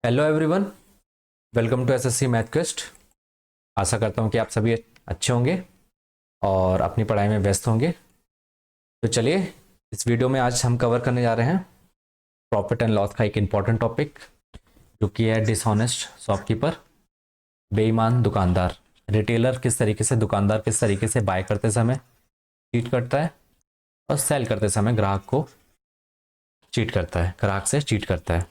Hello everyone, welcome to SSC math quest. आशा करता हूँ कि आप सभी अच्छे होंगे और अपनी पढ़ाई में व्यस्त होंगे। तो चलिए, इस वीडियो में आज हम कवर करने जा रहे हैं प्रॉफिट एंड लॉस का एक इम्पॉर्टेंट टॉपिक, जो कि है डिसऑनेस्ट शॉपकीपर, बेईमान दुकानदार। रिटेलर किस तरीके से, दुकानदार किस तरीके से बाय करते समय चीट करता है और सेल करते समय ग्राहक को चीट करता है, ग्राहक से चीट करता है।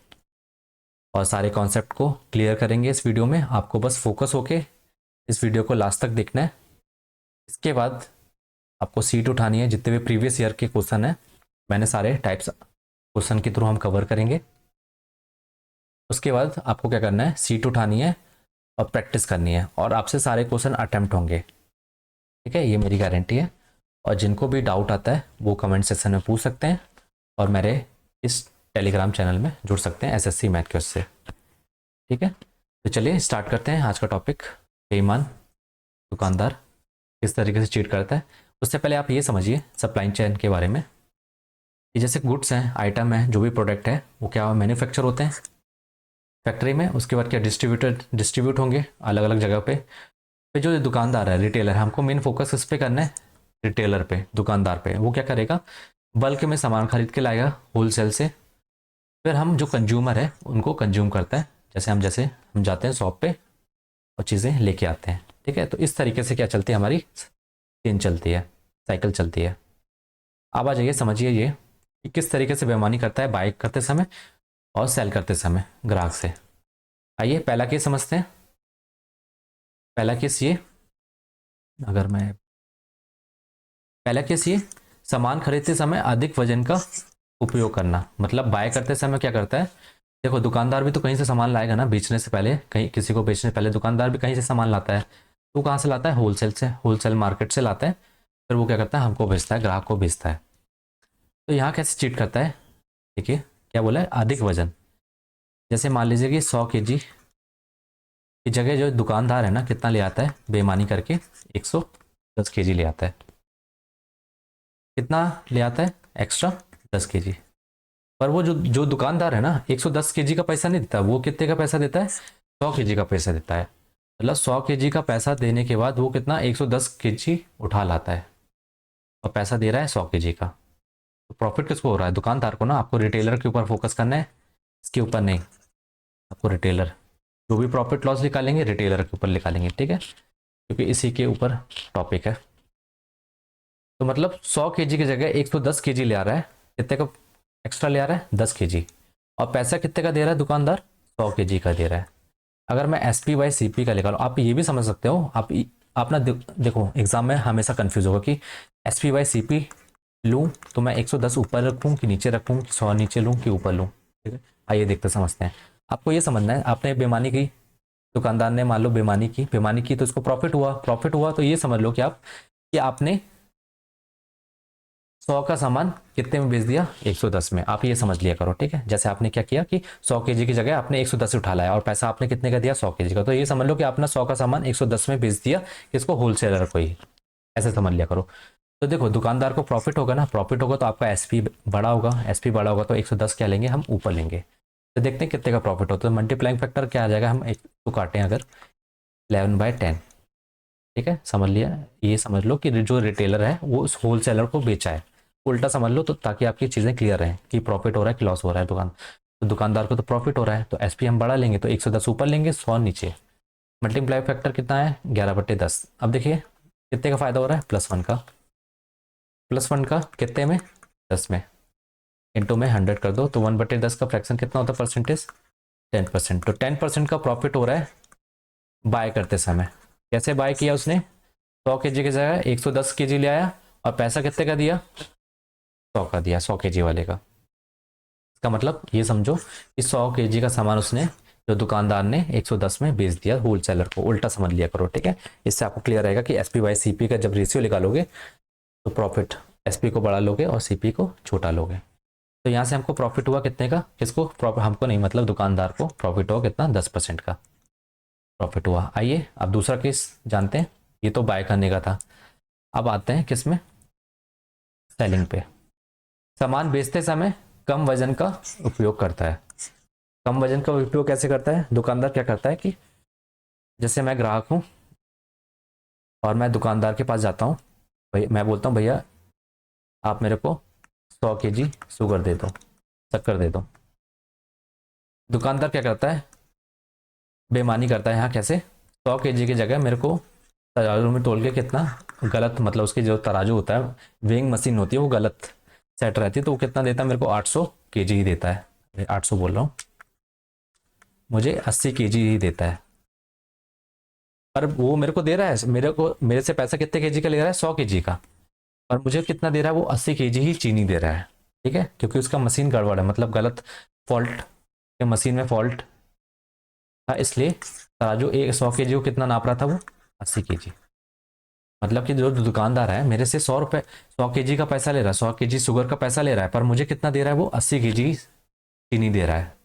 और सारे कॉन्सेप्ट को क्लियर करेंगे इस वीडियो में। आपको बस फोकस होके इस वीडियो को लास्ट तक देखना है। इसके बाद आपको सीट उठानी है। जितने भी प्रीवियस ईयर के क्वेश्चन है, मैंने सारे टाइप्स क्वेश्चन के थ्रू हम कवर करेंगे। उसके बाद आपको क्या करना है, सीट उठानी है और प्रैक्टिस करनी है, और आपसे सारे क्वेश्चन अटेम्प्ट होंगे। ठीक है, ये मेरी गारंटी है। और जिनको भी डाउट आता है वो कमेंट सेक्शन में पूछ सकते हैं और मेरे इस टेलीग्राम चैनल में जुड़ सकते हैं एसएससी मैथ क्वेस्ट से। ठीक है, तो चलिए स्टार्ट करते हैं आज का टॉपिक, बेईमान दुकानदार किस तरीके से चीट करता है। उससे पहले आप ये समझिए सप्लाई चेन के बारे में कि जैसे गुड्स हैं, आइटम है, जो भी प्रोडक्ट है वो क्या मैन्युफैक्चर होते हैं फैक्ट्री में। उसके बाद क्या डिस्ट्रीब्यूट होंगे अलग अलग जगह पे। फिर जो दुकानदार है, रिटेलर है, हमको मेन फोकस किस पे करना है, रिटेलर पे, दुकानदार पे। वो क्या करेगा, बल्क में सामान खरीद के लाएगा होलसेल से। फिर हम जो कंज्यूमर है उनको कंज्यूम करता है, जैसे हम जाते हैं शॉप पे और चीज़ें लेके आते हैं। ठीक है, तो इस तरीके से क्या चलती है, हमारी चेन चलती है, साइकिल चलती है। अब आ जाइए, समझिए ये कि किस तरीके से बेईमानी करता है बाय करते समय और सेल करते समय ग्राहक से। आइए पहला केस समझते हैं। पहला केस ये, अगर मैं पहला केस ये, सामान खरीदते समय अधिक वजन का उपयोग करना। मतलब बाय करते समय क्या करता है, देखो दुकानदार भी तो कहीं से सामान लाएगा ना, बेचने से पहले, कहीं किसी को बेचने से पहले दुकानदार भी कहीं से सामान लाता है। तो कहाँ से लाता है, होलसेल से, होलसेल मार्केट से लाता है। फिर वो क्या करता है, हमको बेचता है, ग्राहक को बेचता है। तो यहाँ कैसे चीट करता है, देखिए क्या बोला है, अधिक वजन। जैसे मान लीजिए कि 100 kg की जगह जो दुकानदार है ना, कितना ले आता है बेईमानी करके, 110 kg ले आता है। कितना ले आता है एक्स्ट्रा, 10 kg। पर वो जो जो दुकानदार है ना, 110 kg का पैसा नहीं देता, वो कितने का पैसा देता है, 100 kg का पैसा देता है। मतलब 100 kg का पैसा देने के बाद वो कितना, 110 kg उठा लाता है और पैसा दे रहा है 100 kg का। तो प्रॉफिट किसको हो रहा है, दुकानदार को ना। आपको रिटेलर के ऊपर फोकस करना है, इसके ऊपर नहीं। आपको रिटेलर, जो भी प्रॉफिट लॉस निकालेंगे रिटेलर के ऊपर निकालेंगे। ठीक है, क्योंकि इसी के ऊपर टॉपिक है। तो मतलब 100 kg की जगह 110 kg ले आ रहा है। कितने का एक्स्ट्रा ले आ रहा है, 10 kg। और पैसा कितने का दे रहा है दुकानदार, 100 kg का दे रहा है। अगर मैं S P by C P का निकालूँ, आप ये भी समझ सकते हो। आप ना देखो एग्जाम में हमेशा कंफ्यूज होगा कि S P by C P लूँ तो मैं 110 ऊपर रखूँ कि नीचे रखूँ, कि 100 नीचे लूँ कि ऊपर लूँ। ठीक है, आइए देखते समझते हैं। आपको ये समझना है, आपने बेईमानी की, दुकानदार ने मान लो बेईमानी की तो इसको प्रॉफिट हुआ तो ये समझ लो कि आपने 100 का सामान कितने में बेच दिया, 110 में। आप ये समझ लिया करो। ठीक है, जैसे आपने क्या किया कि 100 kg की जगह आपने 110 उठा लाया और पैसा आपने कितने का दिया, 100 kg का। तो ये समझ लो कि आपने 100 का सामान 110 में बेच दिया, किसको, होलसेलर को ही। ऐसे समझ लिया करो। तो देखो दुकानदार को प्रॉफिट होगा ना, प्रॉफिट होगा तो आपका एसपी बड़ा होगा, एसपी बड़ा होगा तो 110 क्या लेंगे हम, ऊपर लेंगे। तो देखते हैं कितने का प्रॉफिट होता है। मल्टीप्लाइंग फैक्टर क्या आ जाएगा, हम एक तो काटें अगर 11/10। ठीक है, समझ लिया। ये समझ लो कि जो रिटेलर है वो उस होलसेलर को बेचा है। उल्टा समझ लो तो, ताकि आपकी चीज़ें क्लियर रहें कि प्रॉफिट हो रहा है कि लॉस हो रहा है। तो दुकानदार को तो प्रॉफिट हो रहा है तो एसपी हम बढ़ा लेंगे, तो 110 ऊपर लेंगे, 100 नीचे। मल्टीप्लाई फैक्टर कितना है, 11/10। अब देखिए कितने का फायदा हो रहा है, +1 का। +1 का कितने में, 10 में। इंटू में 100 कर दो तो 1/10 का फ्रैक्शन कितना होता है, परसेंटेज 10%। तो 10% का प्रॉफिट हो रहा है बाय करते समय। कैसे बाय किया उसने, 100 kg की जगह 110 kg ले आया और पैसा कितने का दिया, 100 का दिया, 100 kg वाले का। इसका मतलब ये समझो कि 100 kg का सामान उसने, जो दुकानदार ने 110 में बेच दिया होलसेलर को। उल्टा समझ लिया करो। ठीक है, इससे आपको क्लियर रहेगा कि एसपी बाई सीपी का जब रेशियो निकालोगे तो प्रॉफिट एसपी को बड़ा लोगे और सीपी को छोटा लोगे। तो यहाँ से हमको प्रॉफिट हुआ कितने का, किसको प्रॉफिट, हमको नहीं, मतलब दुकानदार को प्रॉफिट हुआ कितना, 10% का प्रॉफिट हुआ। आइए अब दूसरा केस जानते हैं। ये तो बाय करने का था। अब आते हैं किस में, सेलिंग पे। सामान बेचते समय कम वजन का उपयोग करता है। कम वजन का उपयोग कैसे करता है दुकानदार? क्या करता है कि जैसे मैं ग्राहक हूँ और मैं दुकानदार के पास जाता हूँ, भाई मैं बोलता हूँ भैया आप मेरे को 100 kg शुगर दे दो, शक्कर दे दो। दुकानदार क्या करता है? बेईमानी करता है। यहाँ कैसे? 100 kg की जगह मेरे को तराजू में तोल के कितना गलत, मतलब उसकी जो तराजू होता है, वेइंग मशीन होती है, वो गलत सेट रहती है, तो वो कितना देता है मेरे को? 800 kg ही देता है। 800 बोल रहा हूँ, मुझे 80 kg ही देता है। पर वो मेरे को दे रहा है, मेरे से पैसा कितने केजी का ले रहा है? 100 kg का। और मुझे कितना दे रहा है? वो 80 kg ही चीनी दे रहा है। ठीक है, क्योंकि उसका मशीन गड़बड़ है, मतलब गलत फॉल्ट, मशीन में फॉल्ट था, इसलिए तराजू एक 100 kg को कितना नाप रहा था? वो 80 kg। मतलब कि जो दुकानदार है मेरे से 100 रुपये 100 kg का पैसा ले रहा है, 100 kg शुगर का पैसा ले रहा है, पर मुझे कितना दे रहा है? वो 80 kg चीनी दे रहा है।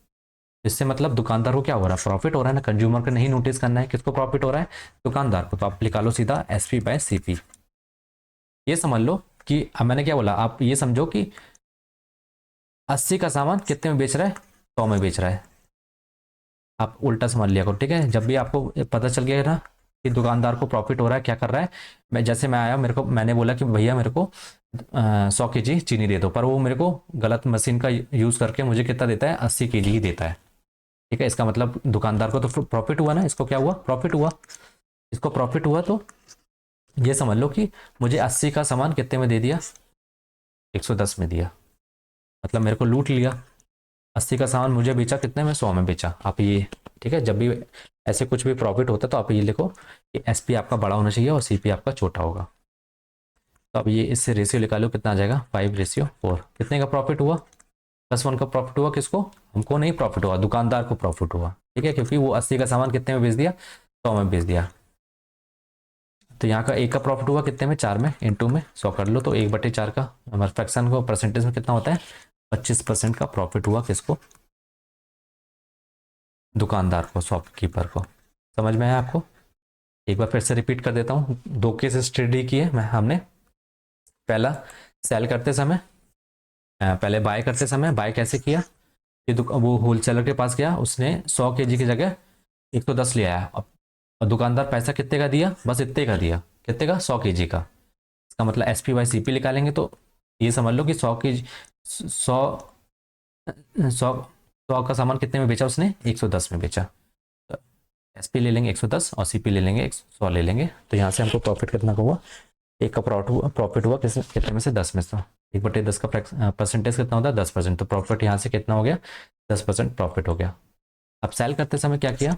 इससे मतलब दुकानदार को क्या हो रहा है? प्रॉफिट हो रहा है ना। कंज्यूमर को नहीं नोटिस करना है, किसको प्रॉफिट हो रहा है? दुकानदार को। तो आप निकालो लो सीधा SP/CP। ये समझ लो कि अब मैंने क्या बोला, आप ये समझो कि 80 का सामान कितने में बेच रहा है? 100 में बेच रहा है। आप उल्टा समझ लिया करो, ठीक है। जब भी आपको पता चल गया ना कि दुकानदार को प्रॉफिट हो रहा है, क्या कर रहा है, मैं आया, मैंने बोला कि भैया मेरे को 100 kg चीनी दे दो, पर वो मेरे को गलत मशीन का यूज़ करके मुझे कितना देता है? 80 kg ही देता है। ठीक है, इसका मतलब दुकानदार को तो प्रॉफिट हुआ ना। इसको क्या हुआ? प्रॉफिट हुआ। इसको प्रॉफिट हुआ, तो ये समझ लो कि मुझे 80 का सामान कितने में दे दिया? 110 में दिया। मतलब मेरे को लूट लिया। 80 का सामान मुझे बेचा कितने में? 100 में बेचा। आप ये, ठीक है, जब भी ऐसे कुछ भी प्रॉफिट होता है तो आप ये लिखो कि SP आपका बड़ा होना चाहिए और CP आपका छोटा होगा। तो अब ये इससे रेशियो निकालो, कितना आ जाएगा? 5:4। कितने का प्रॉफिट हुआ? +1 का प्रॉफिट हुआ। किसको? हमको नहीं प्रॉफिट हुआ, दुकानदार को प्रॉफिट हुआ। ठीक है, क्योंकि वो 80 का सामान कितने में बेच दिया? 100 में बेच दिया। तो यहाँ का एक का प्रॉफिट हुआ कितने में? 4 में। इंटू में 100 कर लो, तो 1/4 का हमारे फ्रैक्शन को परसेंटेज में कितना होता है? 25% का प्रॉफिट हुआ। किसको? दुकानदार को, शॉपकीपर को। समझ में आया आपको? एक बार फिर से रिपीट कर देता हूँ। 2 केस स्टडी किए मैं हमने। पहला, सेल करते समय, पहले बाय करते समय बाय कैसे किया कि वो होलसेलर के पास गया, उसने 100 kg की जगह 110 ले आया, और दुकानदार पैसा कितने का दिया? बस इतने का दिया। कितने का? 100 kg का। इसका मतलब SP/CP निकालेंगे तो ये समझ लो कि 100 kg 100 का सामान कितने में बेचा उसने? 110 में बेचा। तो SP ले लेंगे 110 और CP ले लेंगे 100 ले लेंगे। तो यहाँ से हमको प्रॉफिट कितना का हुआ? एक का प्रॉफिट हुआ कितने में से? 10 में से। 1/10 का परसेंटेज कितना होता है? 10%। तो प्रॉफिट यहाँ से कितना हो गया? 10% प्रॉफिट हो गया। अब सेल करते समय क्या किया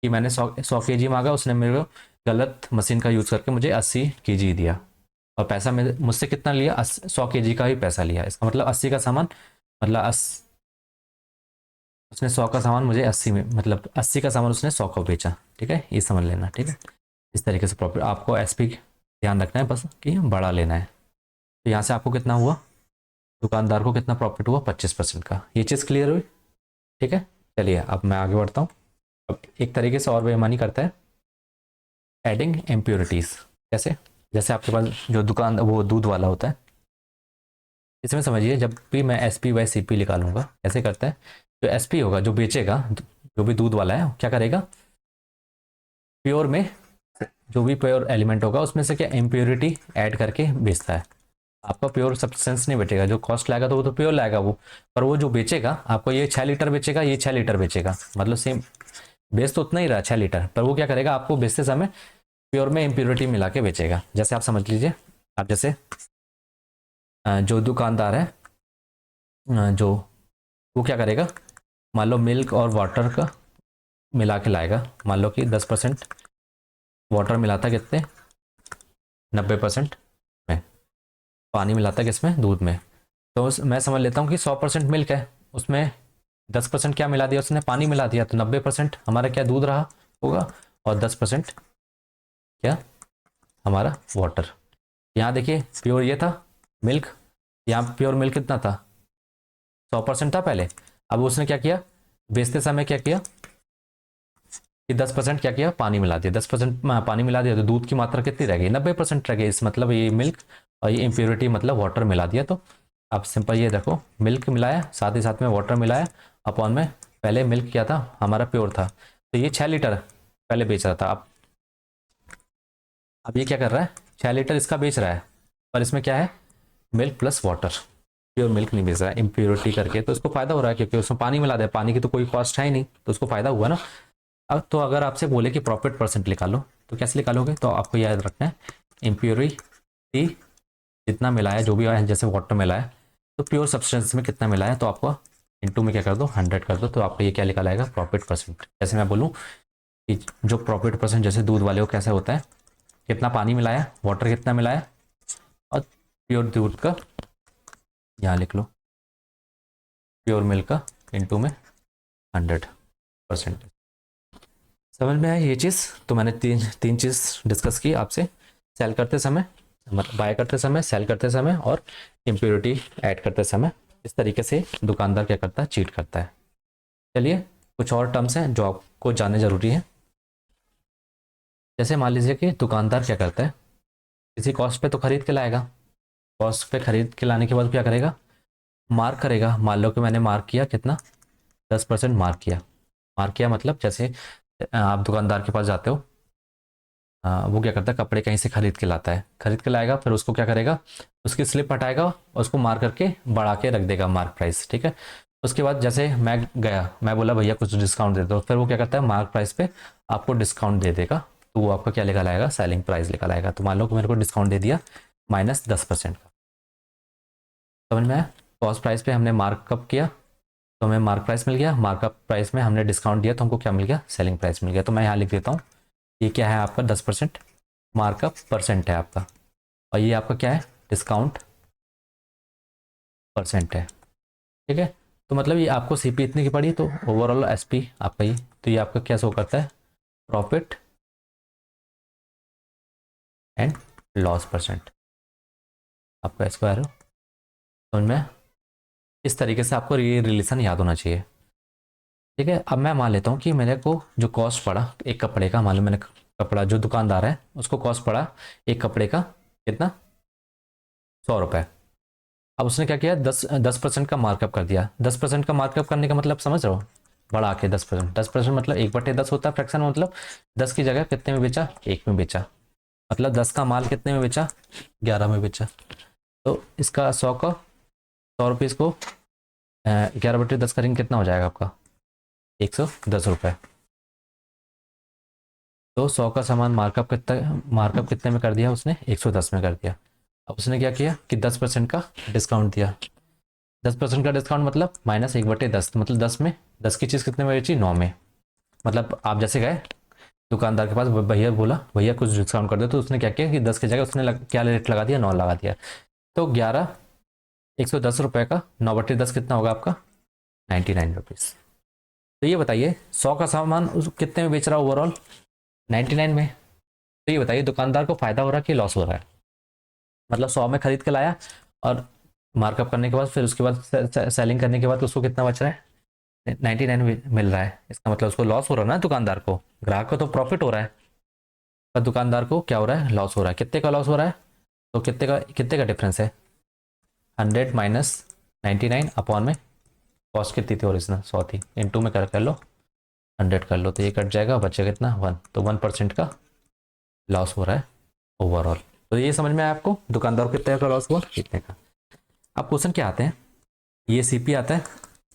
कि मैंने 100 kg मांगा, उसने मेरे को गलत मशीन का यूज़ करके मुझे 80 kg दिया, और पैसा मुझसे कितना लिया? 100 kg का ही पैसा लिया। इसका मतलब 80 का सामान, मतलब उसने 100 का सामान मुझे 80 में, मतलब 80 का सामान उसने 100 को बेचा। ठीक है, ये समझ लेना। ठीक है, इस तरीके से प्रॉफिट आपको SP ध्यान रखना है बस कि बड़ा लेना है। तो यहाँ से आपको कितना हुआ? दुकानदार को कितना प्रॉफिट हुआ? 25% का। ये चीज़ क्लियर हुई? ठीक है, चलिए अब मैं आगे बढ़ता हूँ। अब एक तरीके से और बेईमानी करता है, एडिंग इम्प्योरिटीज़। कैसे? जैसे आपके पास जो दुकान वो दूध वाला होता है, इसमें समझिए जब भी मैं SP/CP निकालूंगा, ऐसे करता है, जो SP होगा, जो बेचेगा, जो भी दूध वाला है, क्या करेगा? प्योर में जो भी प्योर एलिमेंट होगा उसमें से क्या इम्प्योरिटी ऐड करके बेचता है। आपका प्योर सब्सटेंस नहीं बेचेगा। जो कॉस्ट लाएगा तो वो तो प्योर लाएगा वो, पर वो जो बेचेगा आपको, ये 6 लीटर बेचेगा, ये 6 लीटर बेचेगा, मतलब सेम बेच तो उतना ही रहा 6 लीटर, पर वो क्या करेगा? आपको बेचते समय प्योर में इम्प्योरिटी मिला के बेचेगा। जैसे आप समझ लीजिए, आप जैसे जो दुकानदार है, जो वो क्या करेगा? मान लो मिल्क और वाटर का मिला के लाएगा। मान लो कि 10% वाटर मिलाता है कितने? 90% में। पानी मिलाता है किसमें? दूध में। तो मैं समझ लेता हूँ कि 100% मिल्क है, उसमें 10% क्या मिला दिया उसने? पानी मिला दिया। तो 90% हमारा क्या दूध रहा होगा, और 10% क्या? हमारा वाटर। यहाँ देखिए प्योर ये था मिल्क, यहाँ प्योर मिल्क कितना था? 100% था पहले। अब उसने क्या किया? बेचते समय क्या किया कि 10% क्या किया? पानी मिला दिया। 10% पानी मिला दिया तो दूध की मात्रा कितनी रह गई? 90% रह गई। इस मतलब ये मिल्क और ये इम्प्योरिटी मतलब वाटर मिला दिया। तो आप सिंपल ये देखो, मिल्क मिलाया साथ ही साथ में वाटर मिलाया, अपॉन में पहले मिल्क क्या था हमारा, प्योर था, तो ये 6 लीटर पहले बेच रहा था। अब ये क्या कर रहा है, 6 लीटर इसका बेच रहा है, पर इसमें क्या है, milk plus water, pure milk नहीं बेच रहा है, इम्प्योरिटी करके, तो उसको फायदा हो रहा है क्योंकि उसमें पानी मिला दे, पानी की तो कोई कॉस्ट है ही नहीं, तो उसको फायदा हुआ ना। अब तो अगर आपसे बोले कि प्रॉफिट परसेंट निकालो तो कैसे निकालोगे, तो आपको याद रखना है इम्प्योरिटी जितना मिला है, जो भी है, जैसे वाटर मिला है तो प्योर सब्सटेंस में कितना मिला है, तो आपको इनटू में क्या कर दो 100 कर दो, तो आपको ये क्या निकाल आएगा, प्रॉफिट परसेंट। जैसे मैं बोलूँ कि जो प्रॉफिट परसेंट जैसे दूध वाले को कैसे होता है, कितना पानी मिलाया, वाटर कितना मिलाया, और प्योर दूध का यहाँ लिख लो, प्योर मिल्क का इनटू में 100%। समझ में आया ये चीज़। तो मैंने तीन तीन चीज़ डिस्कस की आपसे, सेल करते समय, मतलब बाय करते समय, सेल करते समय, और इम्प्योरिटी ऐड करते समय। इस तरीके से दुकानदार क्या करता है, चीट करता है। चलिए कुछ और टर्म्स हैं जो आपको जानने जरूरी है। जैसे मान लीजिए कि दुकानदार क्या करता है, किसी कॉस्ट पे तो खरीद के लाएगा, कॉस्ट पे खरीद के लाने के बाद क्या करेगा, मार्क करेगा। मान लो कि मैंने मार्क किया कितना, 10% मार्क किया। मार्क किया मतलब जैसे आप दुकानदार के पास जाते हो, वो क्या करता है, कपड़े कहीं से खरीद के लाता है, खरीद के लाएगा, फिर उसको क्या करेगा, उसकी स्लिप हटाएगा और उसको मार्क करके बढ़ा के रख देगा मार्क प्राइस, ठीक है। उसके बाद जैसे मैं गया, मैं बोला भैया कुछ डिस्काउंट दे दो, फिर वो क्या करता है, मार्क प्राइस पे आपको डिस्काउंट दे देगा, तो वो आपका क्या लेकर आएगा, सेलिंग प्राइस लेकर आएगा। तो मान लो कि मेरे को डिस्काउंट दे दिया -10% का, समझ में आया। कॉस्ट प्राइस पे हमने मार्कअप किया तो हमें मार्क प्राइस मिल गया, मार्कअप प्राइस में हमने डिस्काउंट दिया तो हमको क्या मिल गया, सेलिंग प्राइस मिल गया। तो मैं यहाँ लिख देता हूँ, ये क्या है आपका 10%, मार्कअप परसेंट है आपका, और ये आपका क्या है, डिस्काउंट परसेंट है, ठीक है। तो मतलब ये आपको सीपी इतने की पड़ी, तो ओवरऑल एसपी आपका ये, तो ये आपका क्या शो करता है, प्रॉफिट एंड लॉस परसेंट, आपका स्क्वायर, समझ में। इस तरीके से आपको ये रिलेशन याद होना चाहिए, ठीक है। अब मैं मान लेता हूँ कि मेरे को जो कॉस्ट पड़ा एक कपड़े का, मान लो मैंने कपड़ा, जो दुकानदार है उसको कॉस्ट पड़ा एक कपड़े का कितना, 100 रुपये। अब उसने क्या किया, 10% का मार्कअप कर दिया। 10% का मार्कअप करने का मतलब समझ रहे हो, बढ़ा के 10%, 10% मतलब 1/10 होता है फ्रैक्शन, मतलब 10 की जगह कितने में बेचा, 1 में बेचा, मतलब 10 का माल कितने में बेचा, 11 में बेचा। तो इसका 100 रुपीज़ को 11/10 करेंगे, कितना हो जाएगा आपका, 110 रुपये। तो 100 का सामान मार्कअप कितने में कर दिया उसने, 110 में कर दिया। अब उसने क्या किया कि 10% का डिस्काउंट दिया। 10% का डिस्काउंट मतलब -1/10, मतलब 10 में, 10 की चीज़ कितने में बेची, 9 में। मतलब आप जैसे गए दुकानदार के पास, भैया बोला भैया कुछ डिस्काउंट कर दो, तो उसने क्या किया कि 10 की जगह उसने क्या रेट लगा दिया, 9 लगा दिया। तो 110 रुपये का 9/10 कितना होगा आपका, 99 रुपीज़। तो ये बताइए 100 का सामान कितने में बेच रहा है ओवरऑल, 99 में। तो ये बताइए दुकानदार को फायदा हो रहा है कि लॉस हो रहा है, मतलब 100 में खरीद के लाया और मार्कअप करने के बाद फिर उसके बाद सेलिंग करने के बाद उसको कितना बच रहा है, 99 मिल रहा है। इसका मतलब उसको लॉस हो रहा है ना, दुकानदार को, ग्राहक को तो प्रॉफिट हो रहा है, पर दुकानदार को क्या हो रहा है, लॉस हो रहा है। कितने का लॉस हो रहा है, तो कितने का डिफरेंस है, 100 माइनस 99 अपॉन में कॉस्ट कितनी थी ओरिजिनल, 100 थी, इनटू में कर लो 100 कर लो, तो ये कट जाएगा, बचेगा कितना, 1। तो 1% का लॉस हो रहा है ओवरऑल। तो ये समझ में आया आपको, दुकानदार को कितने का लॉस हुआ, कितने का। अब क्वेश्चन क्या आते हैं, ये सीपी आता है,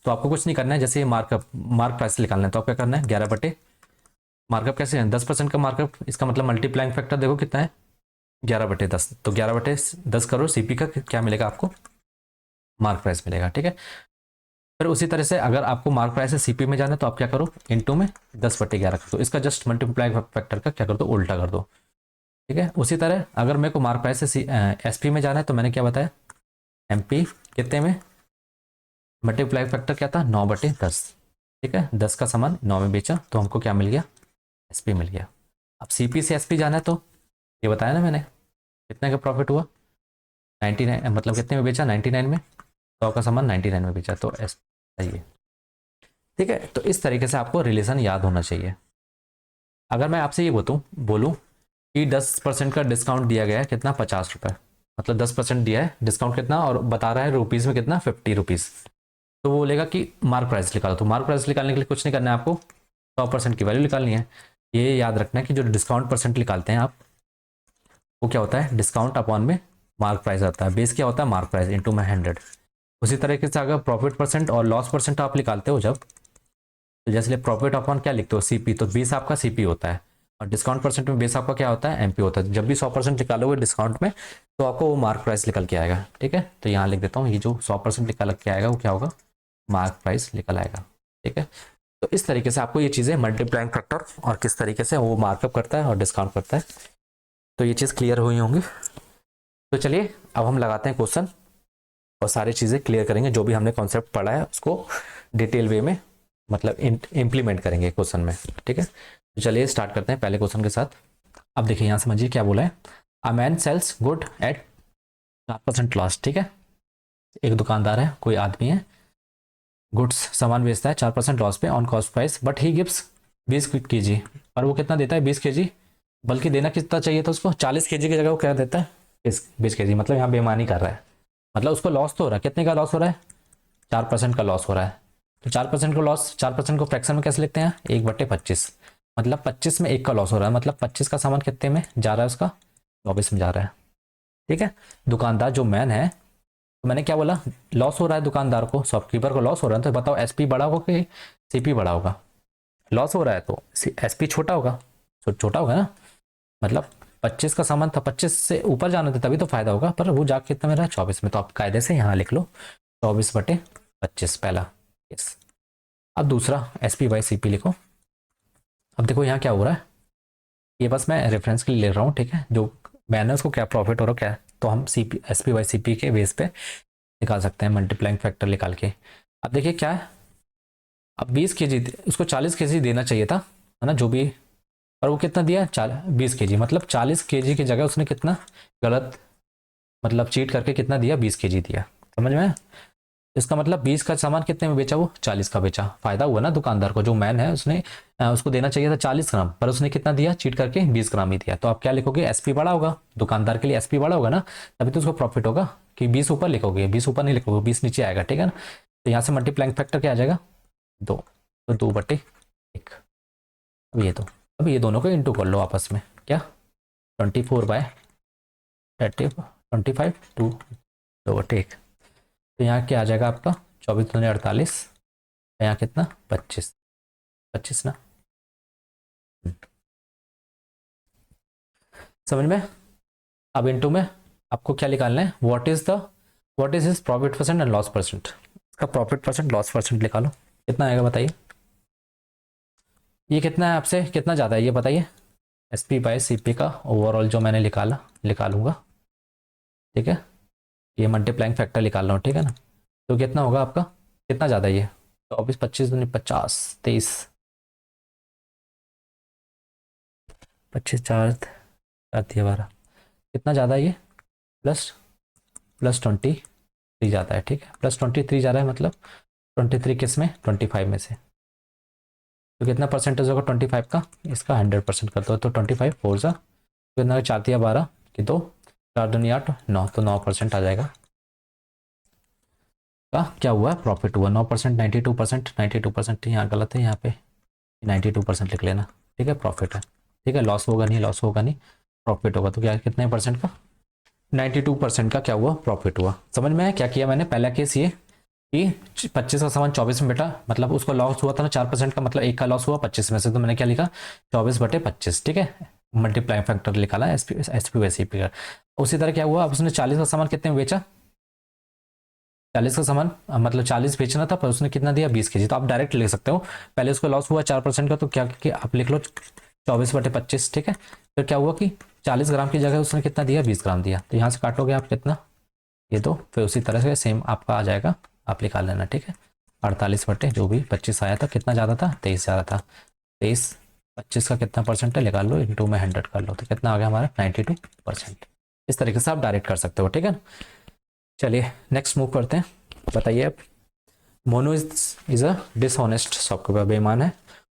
तो आपको कुछ नहीं करना है, जैसे मार्क प्राइस निकालना है तो आप क्या करना है, 11 मार्कअप कैसे है, 10% का मार्कअप, इसका मतलब मल्टीप्लाइंग फैक्टर देखो कितना है, 11/10, तो 11/10 करो, सीपी का क्या मिलेगा आपको, मार्क प्राइस मिलेगा, ठीक है। फिर उसी तरह से अगर आपको मार्क प्राइस से सीपी में जाना है तो आप क्या करो, इनटू में 10/11 कर दो, इसका जस्ट मल्टीप्लाई फैक्टर का क्या कर दो, उल्टा कर दो, ठीक है। उसी तरह अगर मेरे को मार्क प्राइस से एसपी में जाना है तो मैंने क्या बताया, एमपी कितने में, मल्टीप्लाई फैक्टर क्या था, 9/10, ठीक है। 10 का सामान 9 में बेचा तो हमको क्या मिल गया, एसपी मिल गया। अब सीपी से एसपी जाना है तो ये बताया ना मैंने, कितने का प्रॉफिट हुआ, 99, मतलब कितने में बेचा, 99 में, 100 का सामान 99 में बेचा, तो एस चाहिए, ठीक है। तो इस तरीके से आपको रिलेशन याद होना चाहिए। अगर मैं आपसे ये बोलूँ कि 10% का डिस्काउंट दिया गया है, कितना, 50 रुपये, मतलब 10% दिया है डिस्काउंट कितना, और बता रहा है रुपीज़ में कितना, 50 रुपीज़, तो वो बोलेगा कि मार्क प्राइस निकालो। तो मार्क प्राइस निकालने के लिए कुछ नहीं करना है, आपको 100% की वैल्यू निकालनी है। ये याद रखना है कि जो डिस्काउंट परसेंट निकालते हैं आप, वो क्या होता है, डिस्काउंट अपॉन में मार्क प्राइस आता है। बेस क्या होता है, मार्क प्राइस इंटू में 100। उसी तरीके से अगर प्रॉफिट परसेंट और लॉस परसेंट आप निकालते हो जब, तो जैसे प्रॉफिट अपॉन क्या लिखते हो, सीपी, तो बेस आपका सीपी होता है, और डिस्काउंट परसेंट में बेस आपका क्या होता है, एमपी होता है। जब भी 100% निकालोगे डिस्काउंट में, तो आपको वो मार्क प्राइस निकल के आएगा। ठीक है, तो यहाँ लिख देता हूँ, ये जो 100% निकल के आएगा वो क्या होगा, मार्क प्राइस निकल आएगा। ठीक है, तो इस तरीके से आपको ये चीज़ें, मल्टीप्लाइंग फैक्टर और किस तरीके से वो मार्कअप करता है और डिस्काउंट करता है, तो ये चीज़ क्लियर हुई होंगी। तो चलिए अब हम लगाते हैं क्वेश्चन और सारी चीज़ें क्लियर करेंगे। जो भी हमने कॉन्सेप्ट पढ़ा है उसको डिटेल वे में मतलब इम्प्लीमेंट करेंगे क्वेश्चन में। ठीक है, तो चलिए स्टार्ट करते हैं पहले क्वेश्चन के साथ। अब देखिए यहाँ समझिए क्या बोला है, a man sells good at 4% loss. ठीक है, एक दुकानदार है, कोई आदमी है, गुड्स सामान बेचता है 4% लॉस पे on cost price, but he gives 20 kg, और वो कितना देता है, 20 kg, बल्कि देना कितना चाहिए था उसको, 40 kg की जगह वो क्या देता है, 20 kg। मतलब यहाँ बेईमानी कर रहा है, मतलब उसको लॉस तो हो रहा है, कितने का लॉस हो रहा है, 4% का लॉस हो रहा है। तो 4% को लॉस, 4% को फ्रैक्शन में कैसे लिखते हैं, 1/25, मतलब 25 में 1 का लॉस हो रहा है, मतलब 25 का सामान कितने में जा रहा है उसका, 24 में जा रहा है। ठीक है, दुकानदार जो मैन है, तो मैंने क्या बोला, लॉस हो रहा है दुकानदार को, शॉपकीपर को लॉस हो रहा है, तो बताओ एसपी बड़ा होगा कि सीपी बड़ा होगा, लॉस हो रहा है तो एसपी छोटा होगा, छोटा होगा ना, मतलब 25 का सामान था, 25 से ऊपर जाना था तभी तो फायदा होगा, पर वो जाके कितना में रहा, 24 में। तो आप कायदे से यहाँ लिख लो 24/25 पहला। यस, अब दूसरा SP/CP लिखो। अब देखो यहाँ क्या हो रहा है, ये बस मैं रेफरेंस के लिए ले रहा हूँ। ठीक है, जो मैंने उसको क्या प्रॉफिट हो रहा है क्या है, तो हम SP/CP के बेस पे निकाल सकते हैं, मल्टीप्लाइंग फैक्टर निकाल के। अब देखिए क्या है, अब 20 kg, उसको 40 kg देना चाहिए था, है ना, जो भी, और वो कितना दिया, 20 kg, मतलब 40 kg की जगह उसने कितना गलत, मतलब चीट करके कितना दिया, 20 kg दिया। समझ में, इसका मतलब 20 का सामान कितने में बेचा, वो 40 का बेचा। फायदा हुआ ना दुकानदार को, जो मैन है उसने उसको देना चाहिए था 40 ग्राम, पर उसने कितना दिया, चीट करके 20 ग्राम ही दिया। तो आप क्या लिखोगे, एसपी बड़ा होगा, दुकानदार के लिए एसपी बड़ा होगा ना, तभी तो उसको प्रॉफिट होगा। कि 20 ऊपर लिखोगे, 20 ऊपर नहीं लिखोगे, 20 नीचे आएगा। ठीक है ना, तो यहाँ से मल्टीप्लाइंग फैक्टर क्या आ जाएगा, 2, तो 2/1। अब ये दोनों को इंटू कर लो आपस में, क्या 24/25 टू 2/1। तो यहाँ क्या आ जाएगा आपका, 24 दूनी 48, यहाँ कितना 25 ना। समझ में। अब इनटू में आपको क्या निकालना है, what is his profit percent and loss percent. इसका प्रॉफिट परसेंट लॉस परसेंट निकालो, कितना आएगा बताइए, ये कितना है, आपसे कितना ज़्यादा है ये बताइए। SP/CP का ओवरऑल जो मैंने निकालूंगा। ठीक है, ये मल्टीप्लाइंग फैक्टर निकाल रहा हूँ। ठीक है ना, तो कितना होगा आपका, कितना ज़्यादा है ये, 24, 25 दूनी 50, 23, 25, 4 दिया 12, कितना ज़्यादा है ये, +23 जाता है। ठीक है, +23 जा रहा है, मतलब 23 किस में, 25 में से, तो कितना परसेंटेज होगा 25 का, इसका 100% कर दो, तो 25 4 सा कितना, 4 दिया 12 कि 2, 4 दूनी 8, 9, तो 9% आ जाएगा। का क्या हुआ, प्रॉफिट हुआ 9%, 92%, 92% यहाँ गलत है, यहाँ पे 92% लिख लेना। ठीक है, प्रॉफिट है। ठीक है, लॉस होगा नहीं, प्रॉफिट होगा, तो क्या कितने परसेंट का, 92% का क्या हुआ, प्रॉफिट हुआ। समझ में आया क्या किया मैंने, पहला केस ये कि 25 का सामान 24 में बेटा, मतलब उसको लॉस हुआ था ना 4% का, मतलब 1 का लॉस हुआ 25 में से, तो मैंने क्या लिखा 24/25। ठीक है, मल्टीप्लाई फैक्टर निकाला SP/CP का। उसी तरह क्या हुआ, अब उसने 40 का सामान कितने में बेचा, 40 का सामान मतलब 40 बेचना था, पर उसने कितना दिया, 20 kg। तो आप डायरेक्ट लिख सकते हो, पहले उसको लॉस हुआ 4% का, तो क्या कि आप लिख लो 24/25। ठीक है, फिर क्या हुआ कि 40 ग्राम की जगह उसने कितना दिया, 20 ग्राम दिया, तो यहाँ से काटोगे आप कितना, ये तो फिर उसी तरह से सेम आपका आ जाएगा, आप निकाल लेना। ठीक है, 48/जो भी 25 आया था, कितना ज़्यादा था, 23 ज़्यादा था, 23, 25 का कितना परसेंट है निकाल लो, इंटू में 100 कर लो, तो कितना आ गया हमारा 92%। इस तरीके से आप डायरेक्ट कर सकते हो। ठीक है, चलिए नेक्स्ट मूव करते हैं। बताइए अब, Monu is a dishonest shopkeeper, बेईमान है।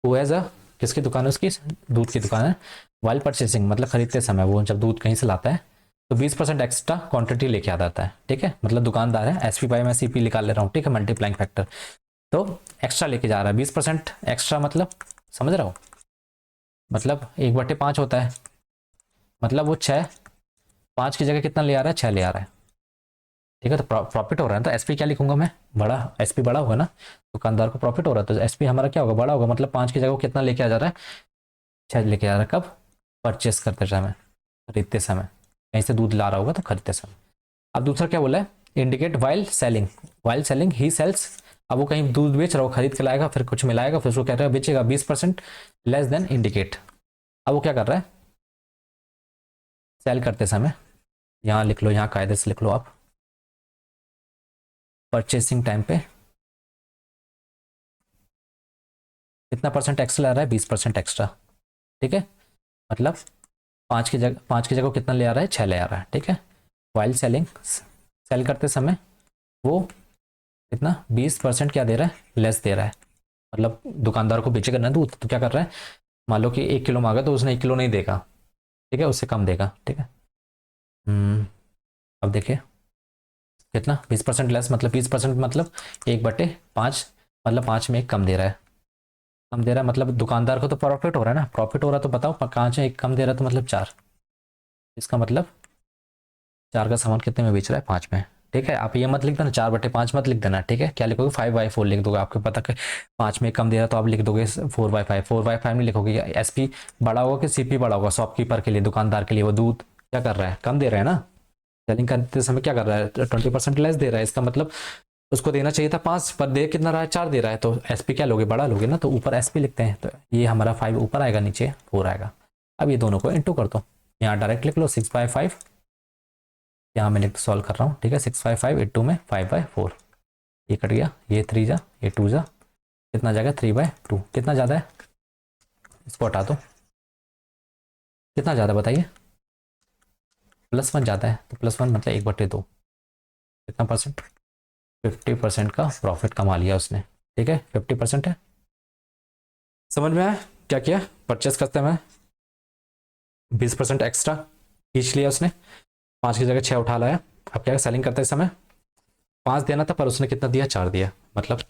वो एज अ, किसकी दुकान है उसकी, दूध की दुकान है। वाइल परचेसिंग मतलब खरीदते समय, वो जब दूध कहीं से लाता है, तो 20% एक्स्ट्रा क्वांटिटी लेके आ जाता है, ठीक है। मतलब दुकानदार है, एसपी बाय मैं सीपी निकाल ले रहा हूँ, ठीक है, मल्टीप्लाइंग फैक्टर, तो एक्स्ट्रा लेके जा रहा है 20% एक्स्ट्रा, मतलब समझ रहा हो, मतलब 1/5 होता है, मतलब वो 6, 5 की जगह कितना ले आ रहा है, 6 ले आ रहा है, ठीक है। तो प्रॉफिट हो रहा है, तो एसपी क्या लिखूंगा मैं, बड़ा, एसपी बड़ा होगा ना, दुकानदार को प्रॉफिट हो रहा है, तो एसपी हमारा क्या होगा, बड़ा होगा, मतलब 5 की जगह वो कितना लेके आ जा रहा है, 6 लेके आ रहा है। कब, परचेस करते समय, खरीदते समय, कहीं से दूध ला रहा होगा तो खरीदते समय। अब दूसरा क्या बोला है, indicate while selling, while selling he sells, अब वो कहीं दूध बेच रहा हो, खरीद के लाएगा, फिर कुछ मिलाएगा, फिर उसको कह रहा है बेचेगा 20% लेस देन इंडिकेट। अब वो क्या कर रहा है, सेल करते समय, यहाँ लिख लो, यहाँ कायदे से लिख लो आप, परचेसिंग टाइम पे कितना परसेंट एक्स्ट्रा ला रहा है, 20% एक्स्ट्रा, ठीक है। मतलब 5 की जगह कितना ले आ रहा है, 6 ले आ रहा है, ठीक है। वाइल सेलिंग, सेल करते समय वो कितना 20% क्या दे रहा है, लेस दे रहा है, मतलब दुकानदार को बेचेगा ना दूध, तो क्या कर रहा है, मान लो कि 1 किलो मांगा तो उसने 1 किलो नहीं देगा, ठीक है, उससे कम देगा, ठीक है। अब देखिए कितना 20% लेस, मतलब 20% मतलब 1/5, मतलब 5 में 1 कम दे रहा है, कम दे रहा है, मतलब दुकानदार को तो प्रॉफिट हो रहा है ना, प्रॉफिट हो रहा है, तो बताओ 5 में 1 कम दे रहा है, तो मतलब 4, इसका मतलब 4 का सामान कितने में बेच रहा है, 5 में, ठीक है। आप ये मत लिख देना 4/5 मत लिख देना, ठीक है, क्या लिखोगे 5/4 लिख दोगे, आपको पता कि 5 में 1 कम दे रहा है, तो आप लिख दोगे 4/5, 4/5 नहीं लिखोगे, एसपी बड़ा होगा कि सीपी बड़ा होगा, शॉपकीपर के लिए, दुकानदार के लिए, वो दूध क्या कर रहा है, कम दे रहा है ना, सेलिंग करते समय क्या कर रहा है, 20% लेस दे रहा है, इसका मतलब उसको देना चाहिए था 5 पर, दे कितना रहा है, 4 दे रहा है, तो एसपी क्या लोगे, बड़ा लोगे ना, तो ऊपर एसपी लिखते हैं, तो ये हमारा 5 ऊपर आएगा, नीचे 4 आएगा। अब ये दोनों को इंटू कर दो, यहाँ डायरेक्ट लिख लो 6/5, यहाँ मैं सॉल्व कर रहा हूँ, ठीक है, 6/5 इंटू में 5/4, ये कट गया, ये 3 जा, ये 2 जा, कितना जाएगा 3/2, कितना ज़्यादा है, इसको हटा दो, कितना ज़्यादा बताइए, +1 ज़्यादा है, तो +1 मतलब 1/2, कितना परसेंट, 50% का प्रॉफिट कमा लिया उसने, ठीक है, 50% है, समझ में आया क्या किया, परचेस करते में 20% एक्स्ट्रा खींच लिया उसने, 5 की जगह 6 उठा लाया। अब क्या, सेलिंग करते समय 5 देना था, पर उसने कितना दिया, 4 दिया, मतलब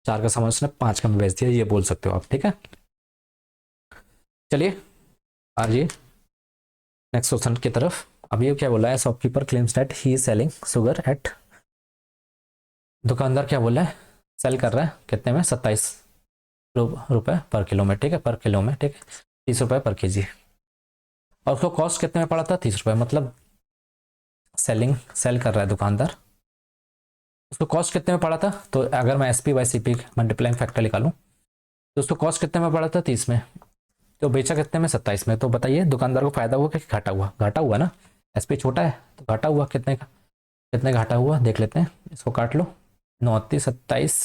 4 का सामान उसने 5 का में बेच दिया, ये बोल सकते हो आप, ठीक है। चलिए आइए नेक्स्ट क्वेश्चन की तरफ। अब ये क्या बोला है, shopkeeper claims that he is selling sugar at, दुकानदार क्या बोला है, सेल कर रहा है कितने में, 27 रुपए पर किलो में, ठीक है, पर किलो में, ठीक है, 30 रुपए पर केजी, और उसको कॉस्ट कितने में पड़ा था, 30 रुपए, मतलब सेल कर रहा है दुकानदार, उसको कॉस्ट कितने में पड़ा था, तो अगर मैं SP by CP multiplying factor निकालूं, तो उसको कॉस्ट कितने में पड़ा था, 30 में, तो बेचा कितने में, 27 में, तो बताइए दुकानदार को फायदा हुआ कि घाटा हुआ, घाटा हुआ ना, एसपी छोटा है तो घाटा हुआ, कितने का, कितने घाटा हुआ देख लेते हैं, इसको काट लो, 29, 27,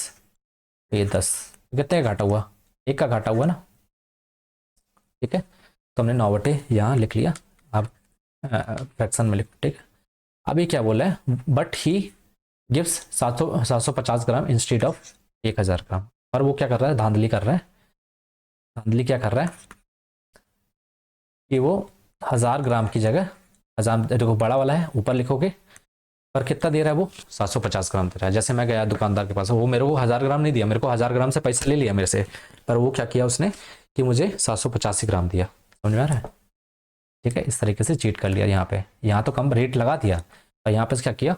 ये 10, कितने का घाटा हुआ, 1 का घाटा हुआ ना, ठीक है, तो हमने 9/, यहाँ लिख लिया, अब फ्रैक्शन में लिख, ठीक है। अभी क्या बोला है, but he gives 750 gram instead of 1000 ग्राम, पर वो क्या कर रहा है, धांधली कर रहा है, धांधली क्या कर रहा है कि वो 1000 ग्राम की जगह, 1000 देखो बड़ा वाला है ऊपर लिखोगे, पर कितना दे रहा है वो, 750 ग्राम दे रहा है। जैसे मैं गया दुकानदार के पास, वो मेरे को 1000 ग्राम नहीं दिया, मेरे को 1000 ग्राम से पैसा ले लिया मेरे से, पर वो क्या किया उसने कि मुझे 750 ग्राम दिया, समझ में आ रहा है, ठीक है, इस तरीके से चीट कर लिया, यहाँ तो कम रेट लगा दिया, और यहाँ पे क्या किया,